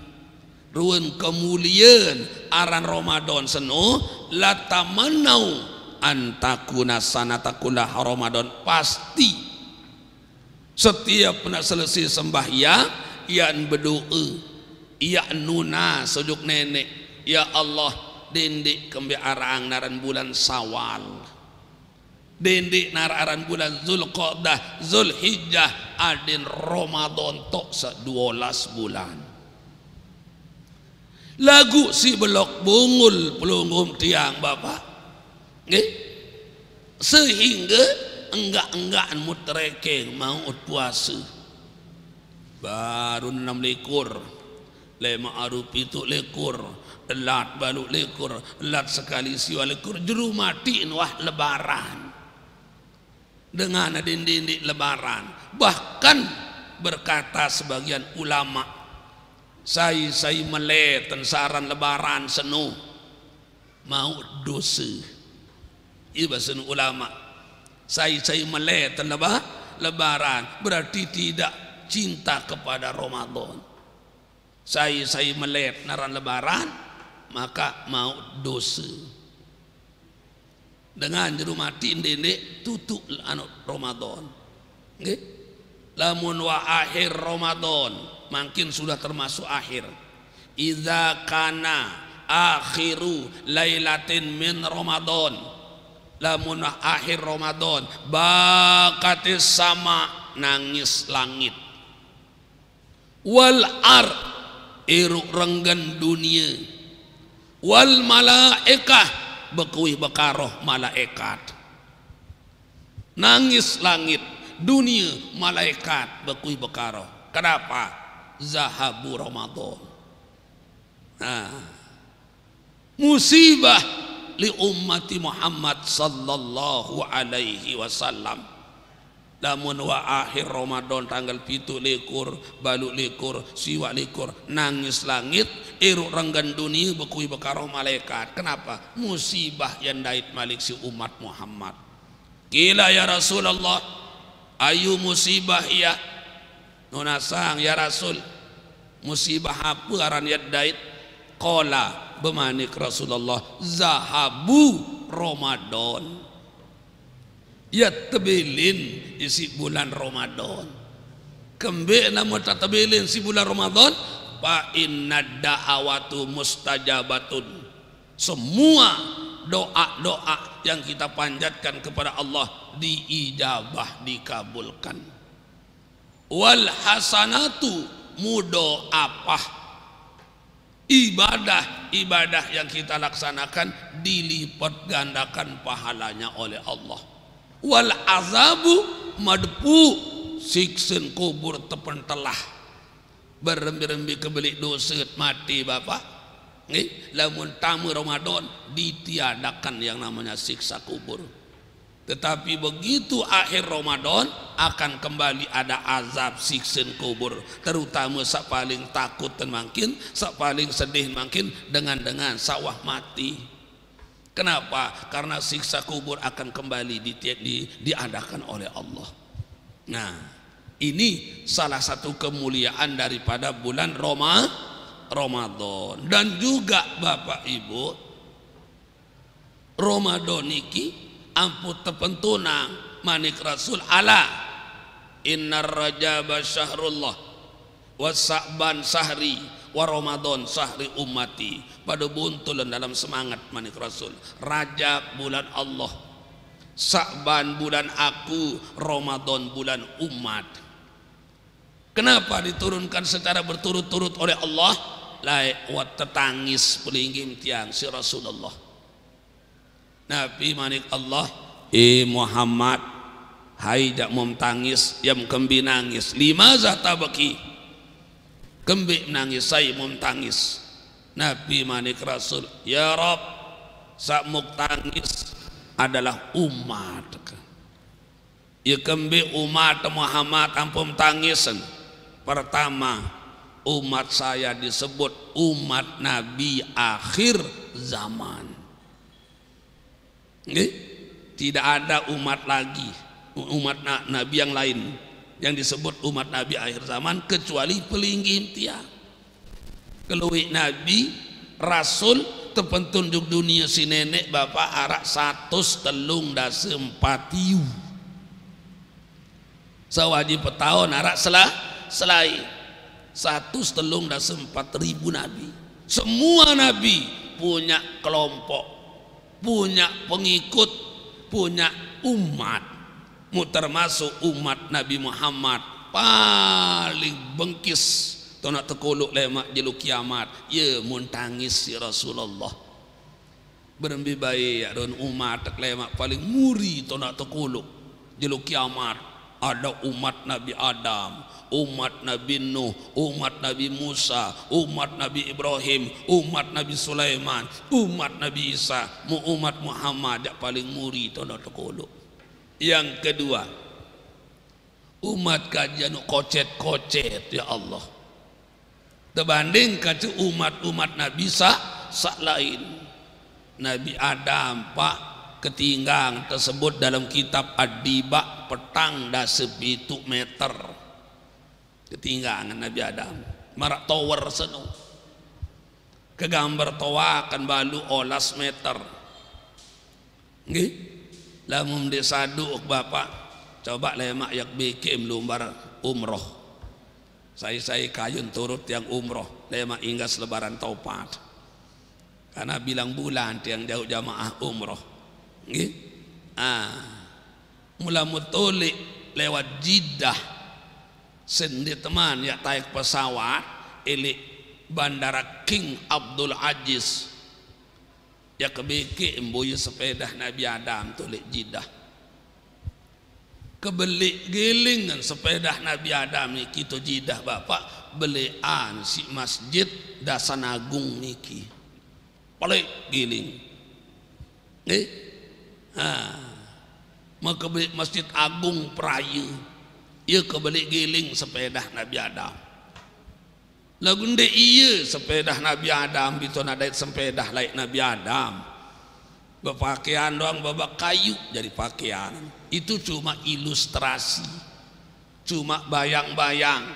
ruan kemuliaan aran Ramadan seno, la tamannau an takuna sanatakullaha Ramadan. Pasti setiap nak selesai sembahyang ian berdoa, ia nuna sejuk nenek, ya Allah dendik kembe arang naran bulan Sawal, dendik naran bulan Zulqa'dah, Zulhijjah, adin Ramadan tok 12 bulan. Lagu si belok bungul pelunggum tiang bapak, sehingga enggak mutrekeng mau puasa baru 6 likur, lema arup itu likur, lat balu likur, lat sekali siwa likur, juru matiin wah lebaran dengan dindik lebaran. Bahkan berkata sebagian ulama, saya meletan saran lebaran senu mau dosa. Iba senu ulama, saya meletan lebaran berarti tidak cinta kepada Ramadan. Saya melet naran lebaran maka mau dosa. Dengan juru mati indek tutup anu Ramadan. Nggih. Lamun wa akhir Ramadan, makin sudah termasuk akhir. Idza kana akhiru lailatin min Ramadan, lamun akhir Ramadan, bakatis sama, nangis langit, wal ar iruk renggan dunia, wal malaikah bekuih bekaroh malaikat. Nangis langit, dunia, malaikat bekuih bekaroh. Kenapa? Zahabu Ramadan. Nah, musibah li ummati Muhammad sallallahu alaihi wasallam. Lamun wa akhir Ramadan tanggal 7 likur, balu likur, siwa likur, nangis langit, iruk renggan dunia bekuih bekaroh malaikat. Kenapa? Musibah yang dait malik si umat Muhammad. Kila ya Rasulullah, ayu musibah ya nunasang ya Rasul, musibah apa aran yadait? Qala bemanik Rasulullah, zahabu Ramadan, ya tebilin isi bulan Ramadan. Kembe namun tak tebilin si bulan Ramadan, fa inna da'awatu mustajabatun. Semua doa-doa yang kita panjatkan kepada Allah diijabah, dikabulkan. Wal hasanatu mudha'afah, ibadah yang kita laksanakan dilipat gandakan pahalanya oleh Allah. Wal azabu madpu, siksen kubur tepentelah, berembi-rembi kebelik dosa mati bapak. Lamun tamu Ramadan ditiadakan yang namanya siksa kubur. Tetapi begitu akhir Ramadan akan kembali ada azab siksen kubur, terutama sak paling takut dan makin, sak paling sedih makin dengan sawah mati. Kenapa? Karena siksa kubur akan kembali diadakan oleh Allah. Nah, Ini salah satu kemuliaan daripada bulan Ramadan. Dan juga Bapak Ibu, Ramadan iki ampun tepentunang manik Rasul ala innar rajaba syahrullah wa sa'ban sahri wa ramadan sahri ummati. Pada buntulan dalam semangat manik Rasul, Rajab bulan Allah, Sa'ban bulan aku, Ramadan bulan umat. Kenapa diturunkan secara berturut-turut oleh Allah? Lewat tetangis pelinggim tiang si Rasulullah. Nabi manik Allah, Muhammad, hai jak mom tangis, yam kembi nangis. Limaza tabaki? Kembi nangis, saya mom tangis. Nabi manik Rasul, ya Rab, sak muk tangis adalah umat. Ya kembi umat Muhammad ampun tangisan. Pertama, umat saya disebut umat Nabi akhir zaman. Tidak ada umat lagi, umat Nabi yang lain yang disebut umat Nabi akhir zaman kecuali pelinggih tiang. Keluih Nabi Rasul tepentunjuk dunia si nenek bapak arak 134 sawajib petahun arak selai 134.000 nabi. Semua nabi punya kelompok, punya pengikut, punya umat. Termasuk umat Nabi Muhammad paling bengkis tonak tekoluk lemak jeluk kiamat, ya mun tangis si Rasulullah. Berembi baik ya don umat tak lemak paling muri tonak tekoluk jeluk kiamat. Ada umat Nabi Adam, umat Nabi Nuh, umat Nabi Musa, umat Nabi Ibrahim, umat Nabi Sulaiman, umat Nabi Isa, umat Muhammad yang paling muri tonak tekoluk. Yang kedua, umat kajian kocet-kocet ya Allah. Terbanding kaca umat-umat Nabi sak lain. Nabi Adam pak ketinggang tersebut dalam kitab Ad-Diba petang dah 7 meter. Ketinggangan Nabi Adam. Marak tower seno. Kegambar toa akan balu 11 meter. Nggih. Lamun desadu bapak coba lemak yak bikin lumbar umroh. Saya kayun turut yang umroh lema inggas lebaran taupat karena bilang bulan tiang jauh jamaah umroh nggih. Mula mutolik lewat Jeddah sendi teman ya taik pesawat ilik bandara King Abdul Aziz ya kebeke emboye sepeda Nabi Adam tulik Jeddah kebelik gelingan sepeda Nabi Adam ni kita Jeddah bapak belian si masjid Dasan Agung niki paling giling maka belik Masjid Agung Praya ia kebelik giling sepeda Nabi Adam lagu nde iya sepeda Nabi Adam itu nadait sepeda lain Nabi Adam berpakaian doang babak kayu jadi pakaian itu cuma ilustrasi, cuma bayang-bayang.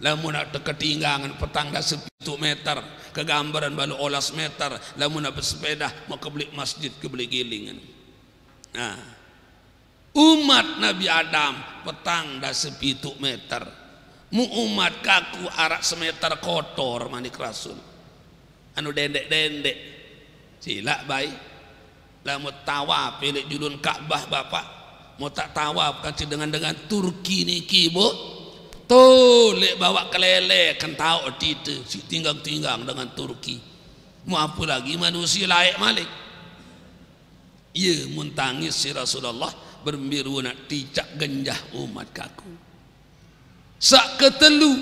Lamun ada ketinggangan petang dah 7 meter, kegambaran balu 11 meter, lamun ada bersepeda mau kebeli masjid kebeli gilingan. Nah, umat Nabi Adam petang dah 7 meter, mu umat kaku arak semeter kotor manik Rasul. Anu dendek-dendek, silak baik. Lamun tawaf pilih julun Ka'bah bapak. Mau tak tawaf kan dengan Turki niki bu tuh lek bawa kelele kan tahu itu si tinggang-tinggang dengan Turki mau apa lagi manusia layak malik iya muntangis si Rasulullah berbiru nak ticak genjah umat kaku sak ketelu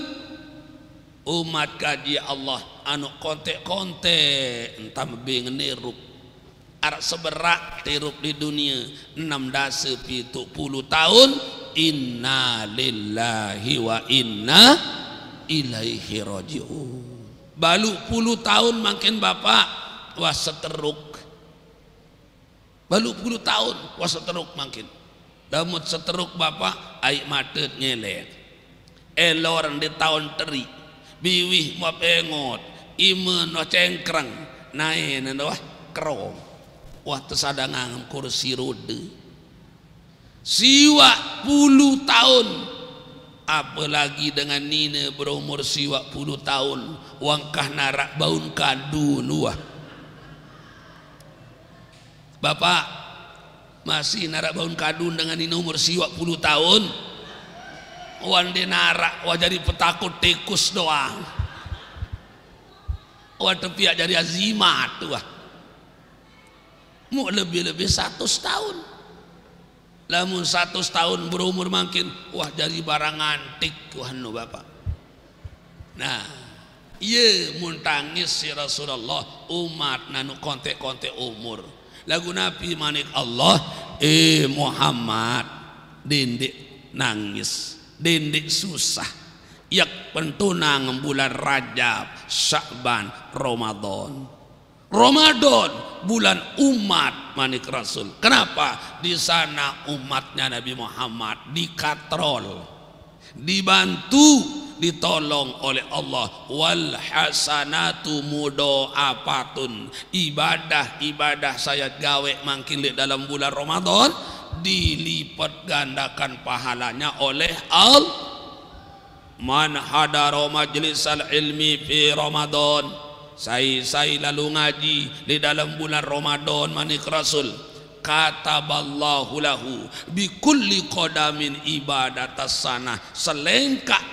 umat kaji Allah anu kontek-kontek entah bing niruk arak seberak tiruk di dunia 670 tahun inna lillahi wa inna ilaihi raji'un balu 10 tahun makin bapak was seteruk balu 10 tahun was seteruk makin damut seteruk bapak air matet nyelet elor di tahun teri biwih mau pengot imen no cengkreng naik wah kerong wah tersadangan kursi roda siwa puluh tahun apalagi dengan nina berumur siwa puluh tahun wangkah narak baun kadun wah bapak masih narak baun kadun dengan nina umur siwa puluh tahun wan de narak wah jadi petakut tikus doang wah tepiak jadi azimat wah mau lebih-lebih 100 tahun lamun 100 tahun berumur makin wah jadi barang antik wah no bapak nah iya muntangis si Rasulullah umat nanu kontek-kontek umur lagu Nabi manik Allah Muhammad dindik nangis dindik susah yak pentunang bulan Rajab Sya'ban Ramadan bulan umat manik Rasul kenapa di sana umatnya Nabi Muhammad dikatrol dibantu ditolong oleh Allah wal hasanatu mudha'afatun ibadah saya gawe mangkin dalam bulan Ramadan dilipat gandakan pahalanya oleh man hadara majlisal ilmi fi Ramadan saya lalu ngaji di dalam bulan Ramadan manik Rasul kataballahu lahu bi kulli qadamin ibadatas sanah selengkap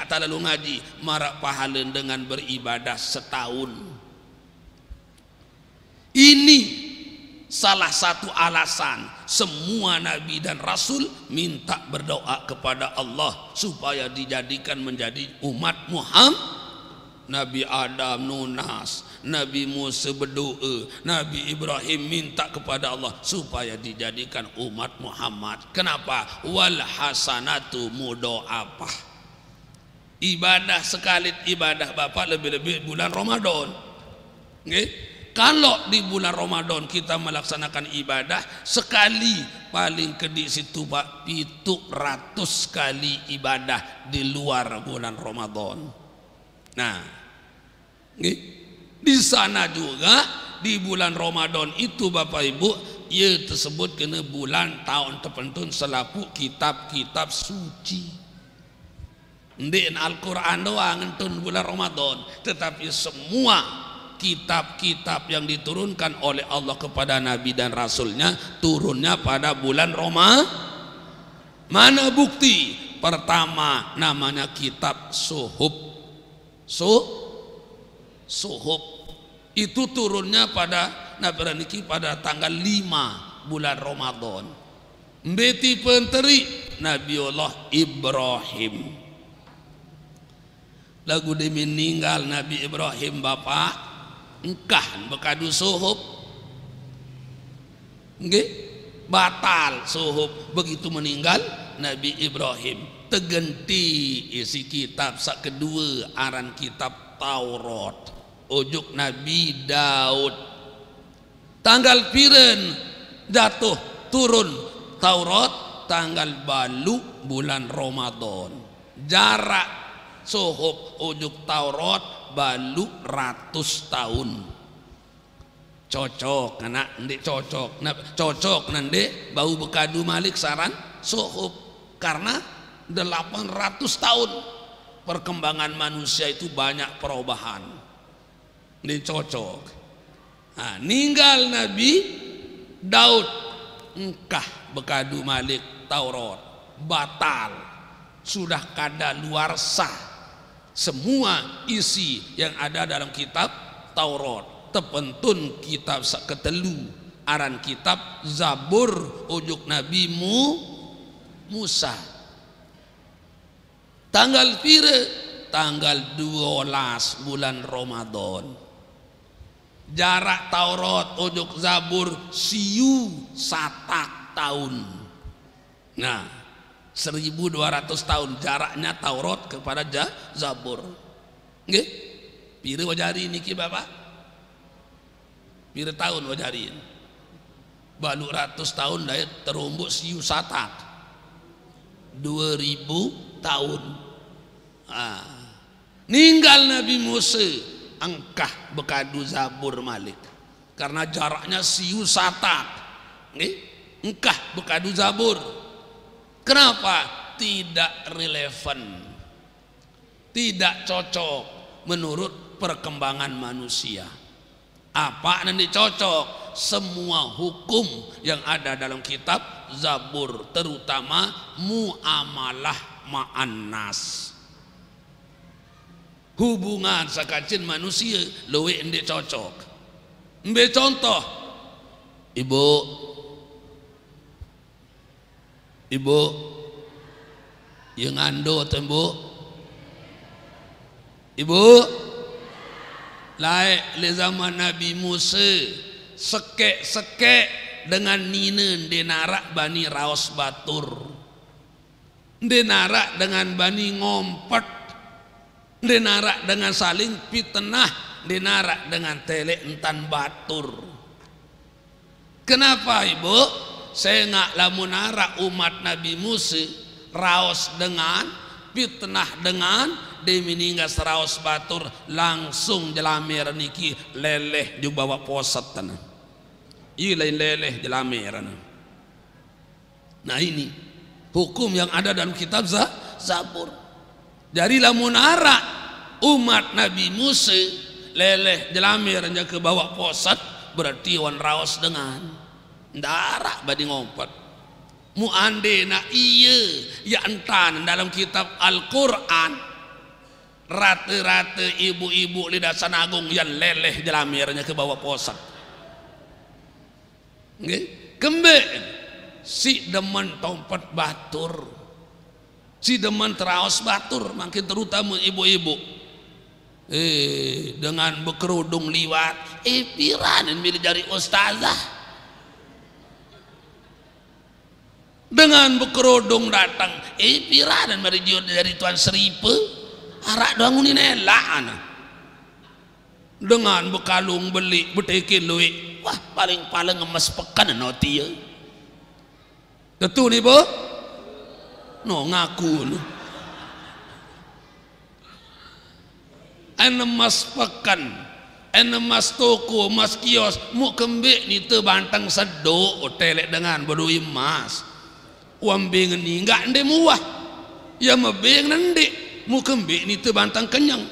tak lalu ngaji marak pahala dengan beribadah setahun. Ini salah satu alasan semua nabi dan rasul minta berdoa kepada Allah supaya dijadikan menjadi umat Muhammad. Nabi Adam nunas, Nabi Musa berdoa, Nabi Ibrahim minta kepada Allah supaya dijadikan umat Muhammad. Kenapa? Wal hasanatu mudha'afah. Ibadah sekali ibadah Bapak lebih-lebih bulan Ramadan. Okay? Kalau di bulan Ramadan kita melaksanakan ibadah sekali paling ke di situ Pak 700 kali ibadah di luar bulan Ramadan. Nah, di sana juga di bulan Ramadan itu Bapak Ibu, ia tersebut kena bulan tahun tertentu selaku kitab-kitab suci. Ndek Al-Quran doang entun bulan Ramadan, tetapi semua kitab-kitab yang diturunkan oleh Allah kepada Nabi dan Rasulnya turunnya pada bulan Ramadan. Mana bukti? Pertama namanya kitab Suhuf. Suhuf itu turunnya pada Nabi pada tanggal 5 bulan Ramadan. Beti penteri Nabiullah Ibrahim. Lagu dia meninggal Nabi Ibrahim Bapak engkah bekadu suhuf. Nggih, batal suhuf begitu meninggal Nabi Ibrahim. Tegenti isi kitab sak kedua aran kitab Taurat ujuk Nabi Daud. Tanggal piren jatuh turun Taurat tanggal balu bulan Ramadan. Jarak suhuf ujuk Taurat balu 100 tahun. Cocok anak ndik cocok nanti bau bekadu malik saran suhuf karena 800 tahun perkembangan manusia itu banyak perubahan. Ini cocok. Nah, ninggal Nabi Daud engkah bekadu malik Taurat batal sudah kada luar sah semua isi yang ada dalam kitab Taurat tepentun kitab ketelu aran kitab Zabur ujuk Nabi Musa. Tanggal pire? Tanggal 12 bulan Ramadan. Jarak Taurat ujuk Zabur siu satak tahun. Nah, 1200 tahun jaraknya Taurat kepada Zabur. Nggih? Pire wajari niki Bapak? Pire tahun wajarin? Balu ratus tahun dari terumbuk siu satak. 2000 tahun. Ninggal Nabi Musa angkah bekadu Zabur malik karena jaraknya siu satak. Engkah bekadu Zabur. Kenapa? Tidak relevan, tidak cocok menurut perkembangan manusia. Apa nanti cocok? Semua hukum yang ada dalam kitab Zabur, terutama muamalah ma'annas, hubungan sakacin manusia luwe ende cocok. Ambil contoh, ibu yang ando tembu ibu laik le zaman Nabi Musa sekek dengan ninen denarak bani raos batur, denarak dengan bani ngompet, denarak dengan saling fitnah, denarak dengan telek entan batur. Kenapa ibu? Saya nggak lamun arak umat Nabi Musa raos dengan fitnah dengan dimininggas raos batur langsung jelamir niki leleh juga bawa posat tanah. Iya lain leleh jelamir. Nah ini hukum yang ada dalam kitab Zabur. Dari lamun arak umat Nabi Musa leleh jelamir ke bawa posat berarti wan raos dengan darak badi ngompet. Mu ande na iya ya entan dalam kitab Al-Quran rata-rata ibu-ibu lidah sanagung yang leleh jelamirnya ke bawah posat. Kembe si demen tompet batur, si demen teraos batur, makin terutama ibu-ibu dengan berkerudung liwat piranin milih dari ustazah, dengan berkerudung datang piranin mari dari Tuan Seripe arak bangunin elak dengan bekalung beli betekin luik, wah paling ngemes pekan noti ya betul nih bu no ngaku lu emas pekan emas toko mas kios mu kembik ni te bantang sedok telek dengan berdui emas uang bengen ni enggak ende muah ya mebeng nende mu kembik ni te bantang kenyang.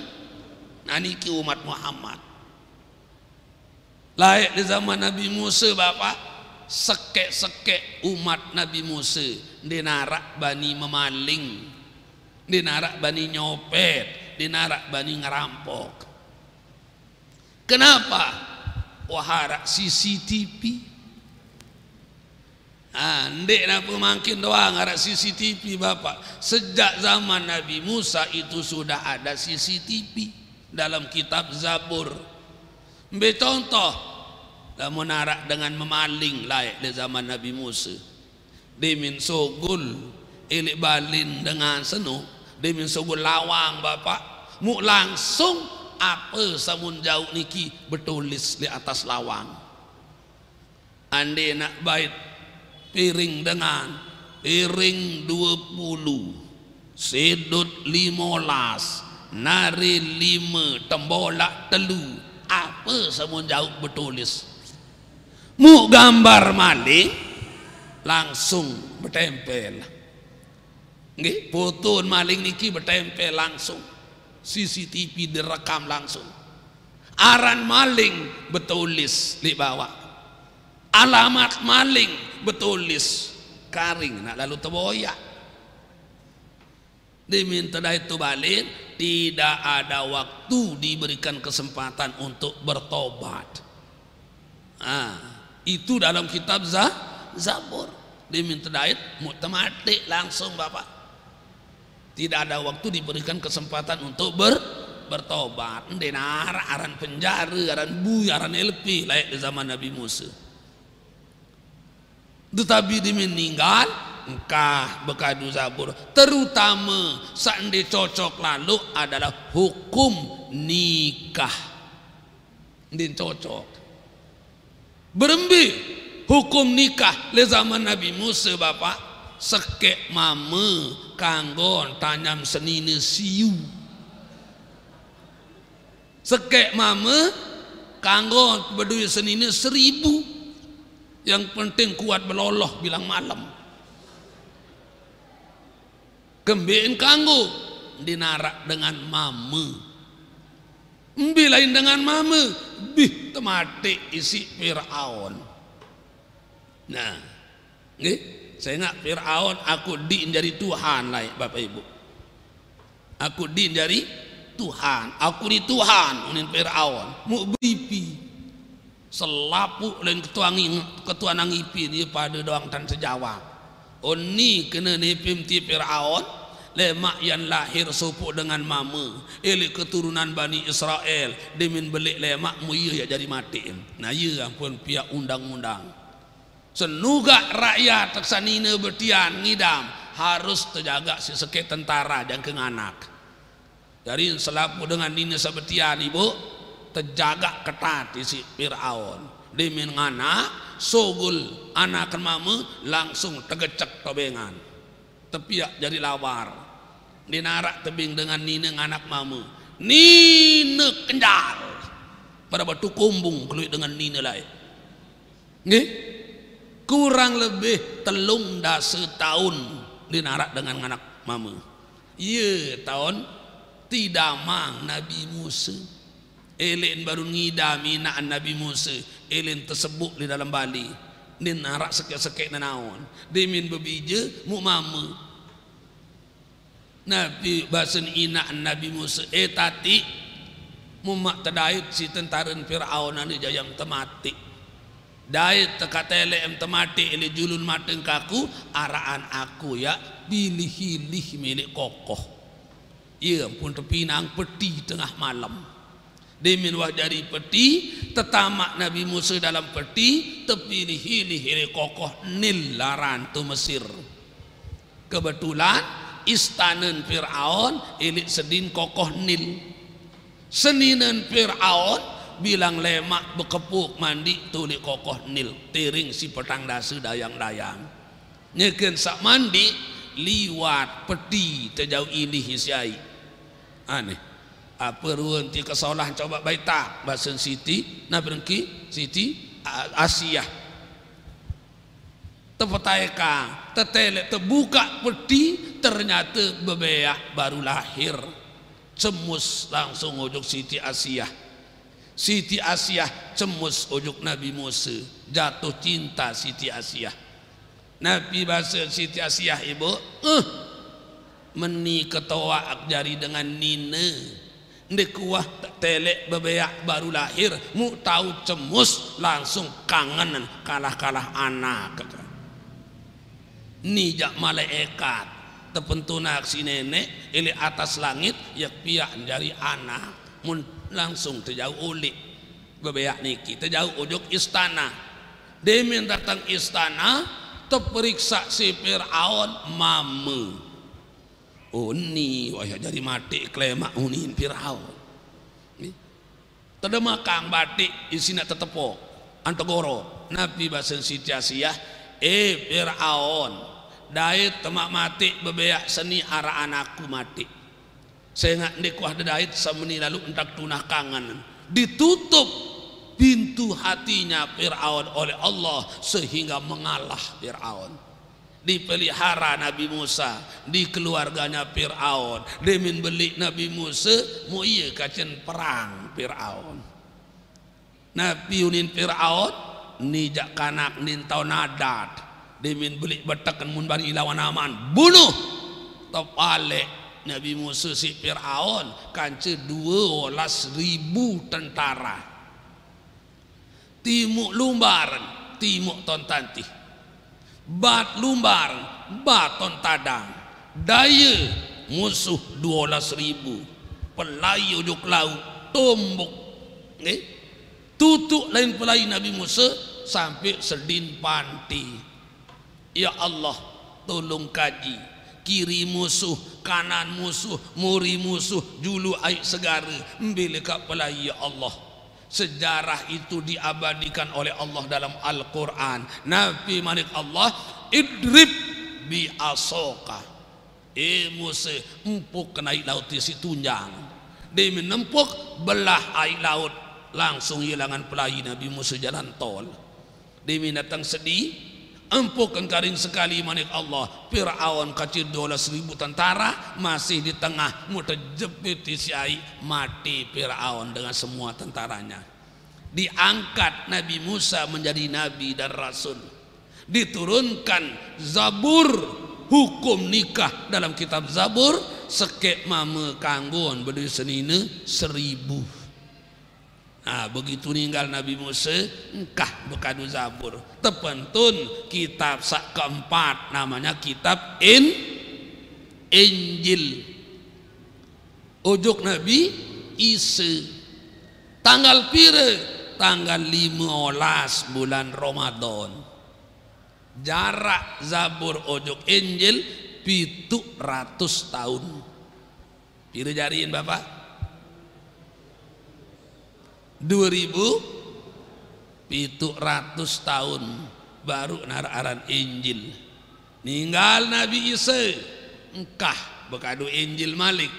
Nah niki umat Muhammad layak di zaman Nabi Musa bapak sekek umat Nabi Musa dinarak bani memaling, dinarak bani nyopet, dinarak bani ngerampok. Kenapa? Wahara CCTV. Ndek nak pemangkin doang ada CCTV bapak. Sejak zaman Nabi Musa itu sudah ada CCTV dalam kitab Zabur. Ambil contoh, lamun arak dengan memaling layak di zaman Nabi Musa. Demin sogul ilik balin dengan senu, demin sogul lawang bapak. Mu langsung apa samun jauh niki bertulis di atas lawang. Ande nak bait piring dengan piring 20 sedut 15 nari 5 tembolak telu apa samun jauh bertulis. Mu gambar maling langsung bertempel. Nggih, foto maling niki bertempel langsung. CCTV direkam langsung. Aran maling bertulis di bawah. Alamat maling bertulis karing nak lalu teboyak. Diminta dah itu balik, tidak ada waktu diberikan kesempatan untuk bertobat. Itu dalam kitab Zabur. Diminta dait mutamatik langsung bapak. Tidak ada waktu diberikan kesempatan untuk bertobat. Denar aran penjara, aran bui, aran LP layak di zaman Nabi Musa. Tetapi dia meninggal engkah bekadu Zabur, terutama sandi cocok lalu adalah hukum nikah. Din cocok berembi hukum nikah le zaman Nabi Musa bapak sekek mame kanggon tanyam senine siu. Sekek mame kanggon berdua senine 1000. Yang penting kuat beloloh bilang malam. Kembein kanggo dinarak dengan mame. Lain dengan mame bih temati isi Fir'aun. Nah, nggih, saya ingat Fir'aun aku di jadi Tuhan lah Bapak Ibu. Aku di jadi Tuhan, aku ni Tuhan unin Fir'aun. Mu bipi selapu lain ketua nangipi dia pada doang tan sejawa. Oni kena nipim ti Fir'aun lemak yang lahir supuk dengan mama elik keturunan Bani Israel dimin belik lemak muya ya jadi mati. Nah ya ampun pihak undang-undang senugak rakyat taksanina bertian ngidam harus terjaga si sekek tentara dan kenganak. Jadi selapu dengan nina sebetian ibu terjaga ketat isi Fir'aun dimin nganak sogul anak mama langsung tegecek tobengan tepiak jadi lawar dinarak tebing dengan nina anak mama nina kendal pada batu kumbung keluar dengan nina lain nggih kurang lebih telung dah setahun dinarak dengan anak mama iya tahun tidak mang Nabi Musa elin baru ngidam inaan Nabi Musa elin tersebut di dalam Bali nin narak sekek-sekek nanaon dimin bebija mu mama Nabi basen inaan Nabi Musa tati mu mak tedait si tentara Fir'aun ane jayam temati dait tekatele em temati ele julun mateng kaku araan aku ya pilih-pilih milik kokoh iya pun terpinang peti tengah malam dimin wah dari peti tetamak Nabi Musa dalam peti tepilih-hilih kokoh Nil laran tu Mesir. Kebetulan istanan Fir'aun ilik sedin kokoh Nil. Seninan Fir'aun bilang lemak bekepuk mandi tulik kokoh Nil tiring si petang dasi dayang-dayang nyeken sak mandi liwat peti terjauh ilih isiai aneh apa ruang ti kesolah coba baita basen Siti na berengki Siti Asia tepetaika tetele terbuka peti ternyata bebeak baru lahir cemus langsung ujuk Siti Asia cemus ujuk Nabi Musa jatuh cinta Siti Asia Nabi bahasa Siti Asia ibu meni ketawa jari dengan nina ndek kuah telek bebeak baru lahir mu tahu cemus langsung kangen kalah anak nijak malaikat tepentunak si nenek ili atas langit ya piak dari anak mun langsung terjauh ulik bebeak niki terjauh ujuk istana demin datang istana terperiksa si Fir'aun mame uni wah jadi mati klemak unin Fir'aun tadama kang batik isina tetepok antogoro Nabi basen Siti Asia Fir'aun dait temak mati bebeak seni ara anakku mati saya nggak dekuah dait semeni lalu entak tunah kangen ditutup pintu hatinya Fir'aun oleh Allah sehingga mengalah Fir'aun dipelihara Nabi Musa di keluarganya Fir'aun demin beli Nabi Musa mu iya kacen perang Fir'aun Nabi unin Fir'aun nijak kanak nin tau nadat demin beli betekan mun bani lawan aman bunuh topale Nabi Musa si Fir'aun kance 12.000 tentara timuk lumbaran timuk tontantih bat lumbar baton tadang daya musuh 12.000 pelayu ujuk laut tombok tutuk lain pelayu Nabi Musa sampai sedin panti ya Allah tolong kaji kiri musuh kanan musuh muri musuh julu air segara membilika pelayu ya Allah. Sejarah itu diabadikan oleh Allah dalam Al-Quran. Nabi manik Allah idrib bi asoka. Musa empuk kena air laut di situnjang. Dia menempuk belah air laut, langsung hilangan pelai Nabi Musa jalan tol. Dia datang sedih, empuk karing sekali manik Allah. Fir'aun kacir 12.000 tentara masih di tengah mutajebit si air, mati Fir'aun dengan semua tentaranya. Diangkat Nabi Musa menjadi nabi dan rasul. Diturunkan Zabur, hukum nikah dalam kitab Zabur, sekek mama kanggon berdiri senina 1000. Nah, begitu ninggal Nabi Musa, engkah bekadu Zabur. Terpentun kitab sak keempat, namanya kitab Injil. Ujuk Nabi Isa. Tanggal pira? Tanggal 15 bulan Ramadan. Jarak Zabur ujuk Injil 700 tahun. Pira jariin Bapak? 2700 tahun baru nararan Injil. Ninggal Nabi Isa, engkah bekadu Injil Malik.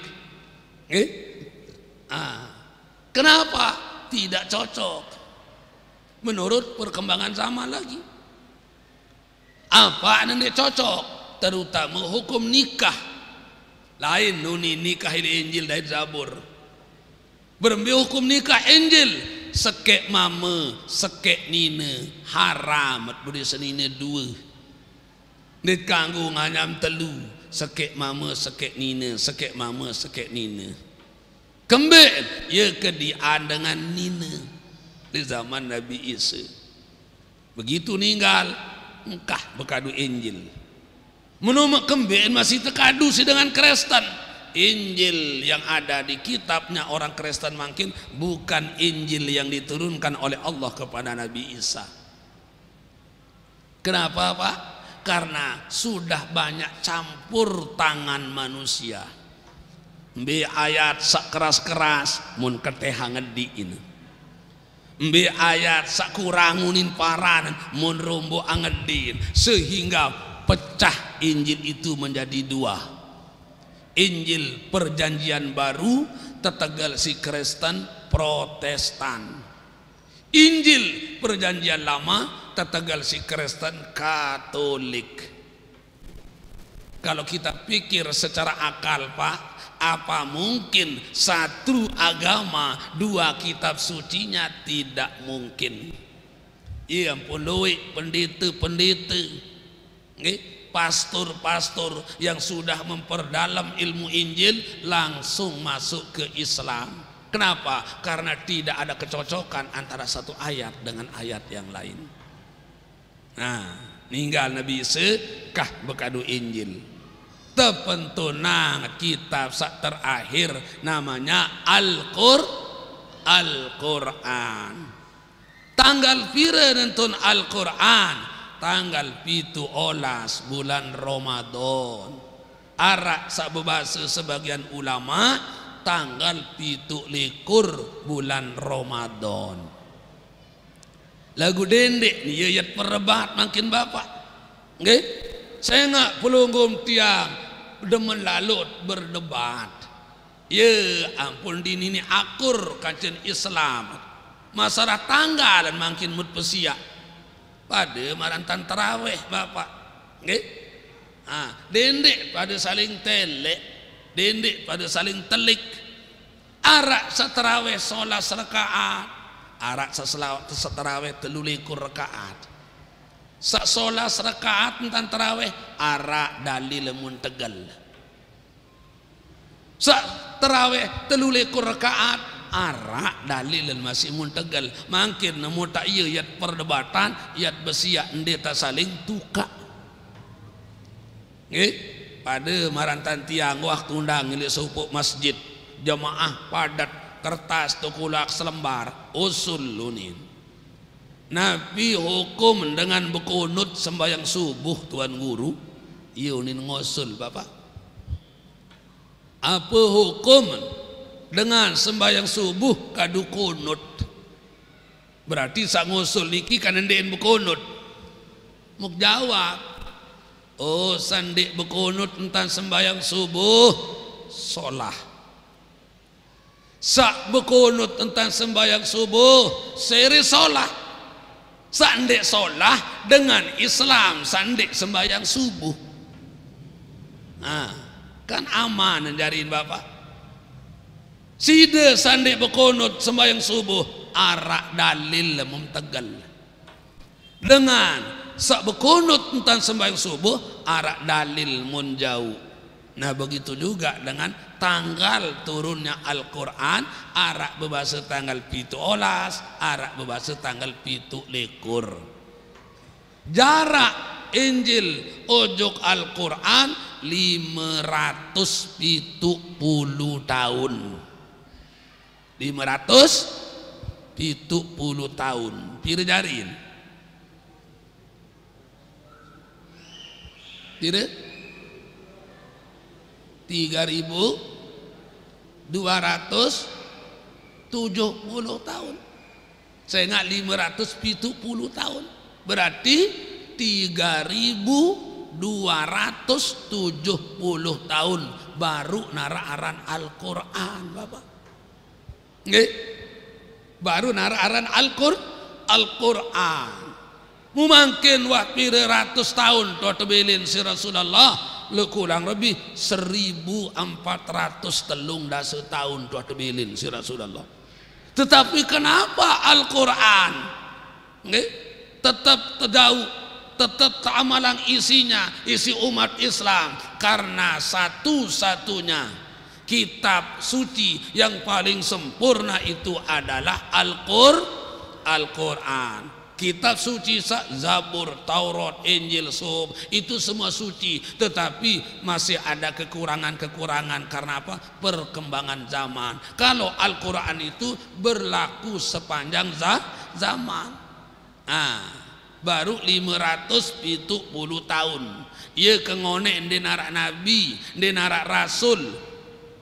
Kenapa tidak cocok menurut perkembangan zaman lagi? Apa yang cocok? Terutama hukum nikah. Lain nuni nikah di Injil dari Zabur. Berembi hukum nikah Injil, sekek mama, sekek nina, haram beri senina 2. Dikanggu nganyam telu, sekek mama, sekek nina, sekek mama, sekek nina. Kembali ya kedian dengan nina di zaman Nabi Isa. Begitu ninggal, engkah bekadu Injil. Menurut kembali masih terkadu si dengan Kristen. Injil yang ada di kitabnya orang Kristen makin bukan Injil yang diturunkan oleh Allah kepada Nabi Isa. Kenapa Pak? Karena sudah banyak campur tangan manusia. Mbe ayat sak keras-keras mun keteha ngediin. Mbe ayat sak kurangunin paranan mun rombo angedin, sehingga pecah Injil itu menjadi 2. Injil perjanjian baru tetegal si Kristen Protestan. Injil perjanjian lama tetegal si Kristen Katolik. Kalau kita pikir secara akal Pak, apa mungkin satu agama 2 kitab sucinya? Tidak mungkin. Ya ampun pendeta-pendeta, pastor-pastor yang sudah memperdalam ilmu Injil langsung masuk ke Islam. Kenapa? Karena tidak ada kecocokan antara satu ayat dengan ayat yang lain. Nah, ninggal Nabi Isa kah bekadu Injil. Tepentunang kitab sak terakhir namanya Al-Quran. Tanggal pira nentun Al-Quran? Tanggal 17 bulan Ramadan. Arak sak bebasa sebagian ulama tanggal 17 bulan Ramadan. Lagu dendek ni ayat perebat makin bapak. Nggih? Saya nggak pelunggum tiang demen lalut berdebat. Ya ampun ini akur kancen Islam. Masalah tanggalan makin mut pesiak. Pada marantan terawih bapak, nggih, dendek pada saling telek, dendek pada saling telik. Arak seterawih solat rakaat, arak seterawih 13 rakaat. Sak solat rakaat tentang terawih, arak dalil mun tegal. Sak terawih 13 rakaat. Arak dalil masih muntegal makin nemu tak iya yat perdebatan yat besiak ndeta saling tuka. Pada marantan tiang waktu undang ini seupuk masjid jamaah padat kertas tukulak selembar usul lunin. Nabi hukum dengan bekunut sembahyang subuh tuan guru yunin ngosul bapak. Apa hukum dengan sembahyang subuh kadu kunut? Berarti sak ngusul niki kan ndein bekunut. Muk jawab Oh, sandik berkunut tentang sembahyang subuh solah. Sak berkunut tentang sembahyang subuh seri solah. Sandik solah dengan Islam sandik sembahyang subuh. Nah, kan aman jariin bapak. Sida sandik berkunut sembahyang subuh arak dalil mumtegal. Dengan sak berkunut tentang sembahyang subuh arak dalil mun jauh. Nah begitu juga dengan tanggal turunnya Al-Quran, arak berbahasa tanggal 17, arak berbahasa tanggal 17. Jarak Injil ojok Al-Quran 570 tahun. 570 tahun. Pira jarin? Pira? 3.270 tahun. Saya ingat 570 tahun. Berarti 3.270 tahun baru naraaran Al-Quran, Bapak. Nggih? Baru naraaran Al-Quran. Mungkin waktu ratus tahun tuh tebelin si Rasulullah le kurang lebih 1413 tahun tuh tebelin si Rasulullah. Tetapi kenapa Al-Quran tetap terjauh, tetap amalan isinya isi umat Islam? Karena satu-satunya kitab suci yang paling sempurna itu adalah Al-Quran. Kitab suci Zabur, Taurat, Injil, Suhuf itu semua suci, tetapi masih ada kekurangan-kekurangan karena apa? Perkembangan zaman. Kalau Al-Quran itu berlaku sepanjang zaman. Baru 570 tahun. Ia kengone di narak Nabi, di narak Rasul.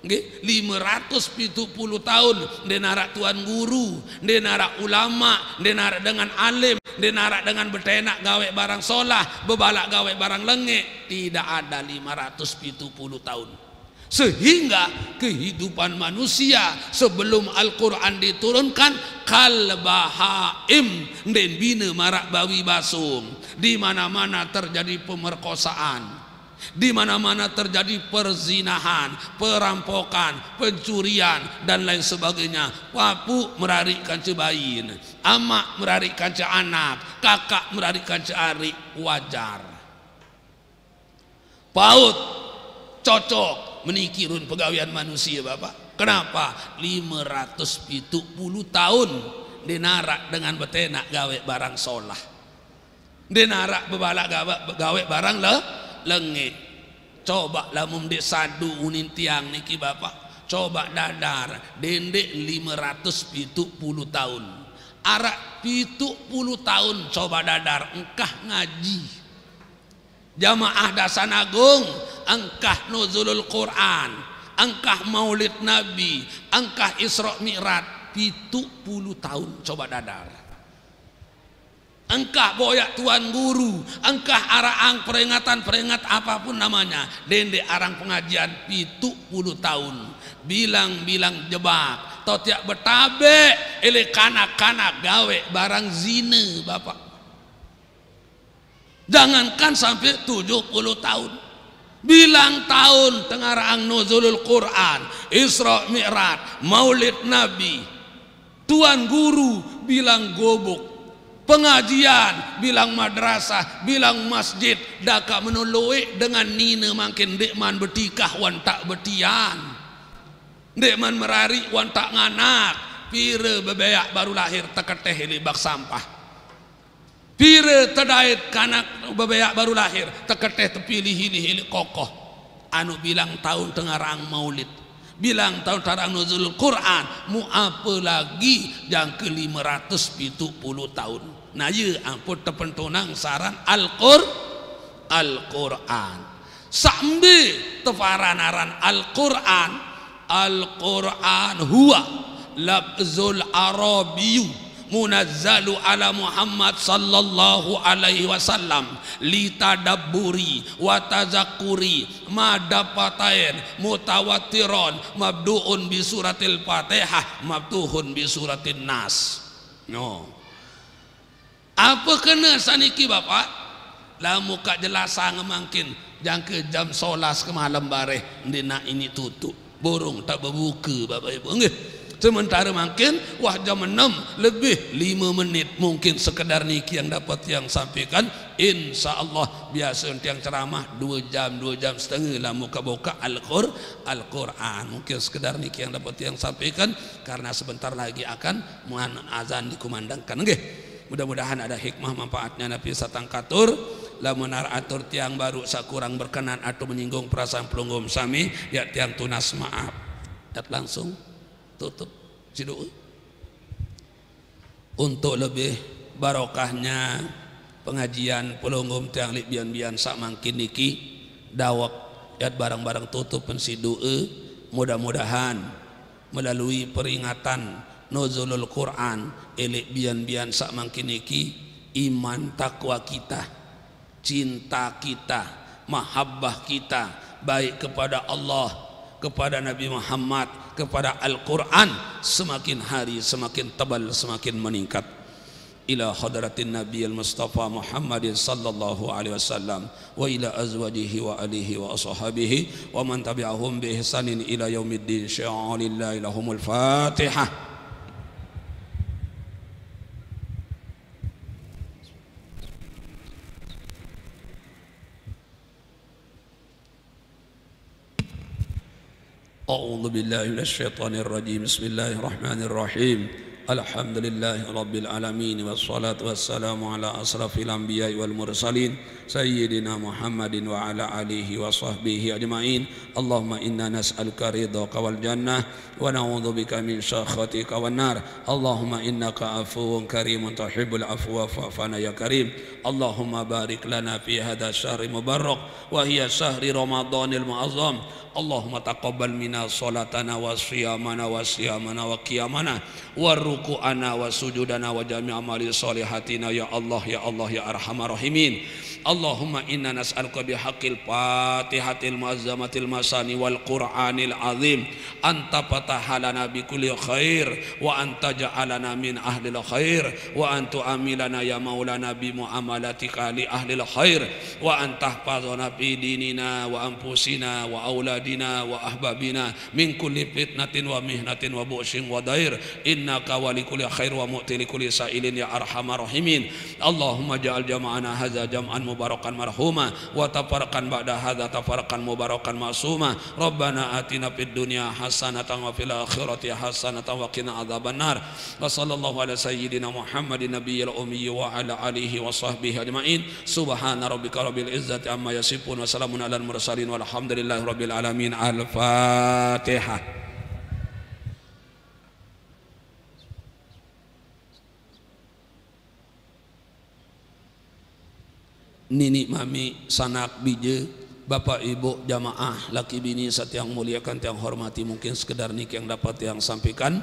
570 tahun dia narak tuan guru, dia narak ulama, dia narak dengan alim, dia narak dengan betenak gawe barang solah, bebalak gawe barang lengek. Tidak ada 570 tahun. Sehingga kehidupan manusia sebelum Al-Quran diturunkan kal bahaim den bina marak bawi basung. Di mana-mana terjadi pemerkosaan, di mana-mana terjadi perzinahan, perampokan, pencurian dan lain sebagainya. Papu merarikan cebain, amak merarikan ce anak, kakak merarikan ce arik, wajar. Paut cocok menikirun pegawaian manusia, Bapak. Kenapa? 570 tahun dinarak dengan betenak gawe barang solah, dinarak bebalak gawe barang lengit. Coba lamun dek sadu unin tiang niki Bapak, coba dadar dendek 570 tahun. Arak 70 tahun coba dadar engkah ngaji jamaah dasan agung, engkah nuzulul Quran, engkah maulid Nabi, engkah Isra Mi'raj 70 tahun coba dadar. Engkah boyak tuan guru, engkah araang peringatan apapun namanya, dende arang pengajian 70 tahun. Bilang-bilang jebak, totiak betabe, ele kanak-kanak gawe barang zina, Bapak. Jangankan sampai 70 tahun. Bilang tahun tengaraang nuzulul Quran, Isra Mi'raj, Maulid Nabi. Tuan guru bilang gobok, pengajian bilang madrasah, bilang masjid, daka menoloe dengan nina makin dekman betikah wan tak betian, dekman merari wan tak nganak, pire bebeyak baru lahir teketeh libak sampah, pire tedait kanak bebeyak baru lahir teketeh tepilih hili kokoh. Anu bilang tahun tengarang maulid, bilang tahun tarang nuzul Quran, mu apa lagi yang ke 570 tahun. Nah ye ampun tepentunang saran Al-Quran. Sambil tefaranaran Al-Quran huwa labzul arabiyyu munazzalu ala Muhammad sallallahu alaihi wasallam litadabburi wa tazakkuri madapatain mutawatiron mabduun bi suratil Fatihah mabtuhun bi suratin Nas. No. Apa kena saniki Bapak? Lamu kak jelasan mungkin jangka jam 11 ke malam bareh dina ini tutup. Borong tak berbuka Bapak Ibu. Nggih. Sementara mungkin wah jam 6 lebih 5 menit mungkin sekedar niki yang dapat yang sampaikan. InsyaAllah biasa yang ceramah 2 jam 2 jam setengah lah muka-buka Al-Quran. Mungkin sekedar niki yang dapat yang sampaikan karena sebentar lagi akan azan dikumandangkan. Nggih. Mudah-mudahan ada hikmah manfaatnya Nabi satang katur. Lamun atur tiang baru sakurang berkenan atau menyinggung perasaan pelunggum sami ya tiang tunas maaf. Dat langsung tutup siduk. Untuk lebih barokahnya pengajian pelunggum tiang bian-bian sak mangkin niki dawak yat barang-barang tutup pensiduk. Mudah-mudahan melalui peringatan nuzulul Quran elik bian-bian sak mangkin niki iman takwa kita, cinta kita, mahabbah kita baik kepada Allah, kepada Nabi Muhammad, kepada Al-Quran semakin hari semakin tebal, semakin meningkat. Ila hadratin Nabi al-Mustafa Muhammadin sallallahu alaihi wasallam wa ila azwajihi wa alihi wa ashabihi wa man tabi'ahum bi ihsanin ila yaumiddin. Sya'alillahi lahumul Fatihah. أعوذ بالله من الشيطان الرجيم. بسم الله الرحمن الرحيم. الحمد لله رب العالمين والصلاة والسلام على أشرف الأنبياء والمرسلين سيدنا محمد وعلى آله وصحبه أجمعين. اللهم إنا نسألك رضاك والجنة ونعوذ بك من سخطك والنار. اللهم إنك عفو كريم تحب العفو فاعف عنا يا كريم. اللهم بارك لنا في هذا الشهر المبارك وهي شهر رمضان المعظم. اللهم تقبل منا صلاتنا وصيامنا وقيامنا وركوعنا وسجودنا وجميع أعمال صالحاتنا يا الله يا الله يا أرحم الراحمين. اللهم إنا نسألك بحق الفاتحة المعظمة المساني والقرآن العظيم أن تفتح لنا بكل خير وأن تجعلنا من أهل الخير وأن تعاملنا يا مولانا بمعاملتك لأهل الخير وأن تحفظنا في ديننا وأنفسنا وأولادنا وأحبابنا من كل فتنة ومهنة وبؤس وضير إنك ولكل خير ومؤتي لكل سائل يا أرحم الراحمين. اللهم اجعل جمعنا هذا جمعا مباركا مرحوما وتفرقا بعد هذا تفرقا مباركا معصوما. ربنا آتنا في الدنيا حسنة وفي الآخرة حسنة وقنا عذاب النار. وصلى الله على سيدنا محمد النبي الأمي وعلى آله وصحبه أجمعين. سبحان ربك رب العزة عما يصفون وسلام على المرسلين والحمد لله رب العالمين. Al-Fatihah. Nini mami sanak bije bapak ibu jamaah laki bini satiang muliakan tiang hormati, mungkin sekedar niki yang dapat yang sampaikan,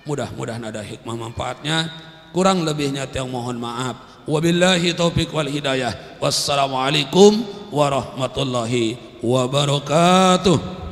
mudah-mudahan ada hikmah manfaatnya, kurang lebihnya tiang mohon maaf. Wabillahi taufiq wal hidayah. Wassalamualaikum warahmatullahi wabarakatuh.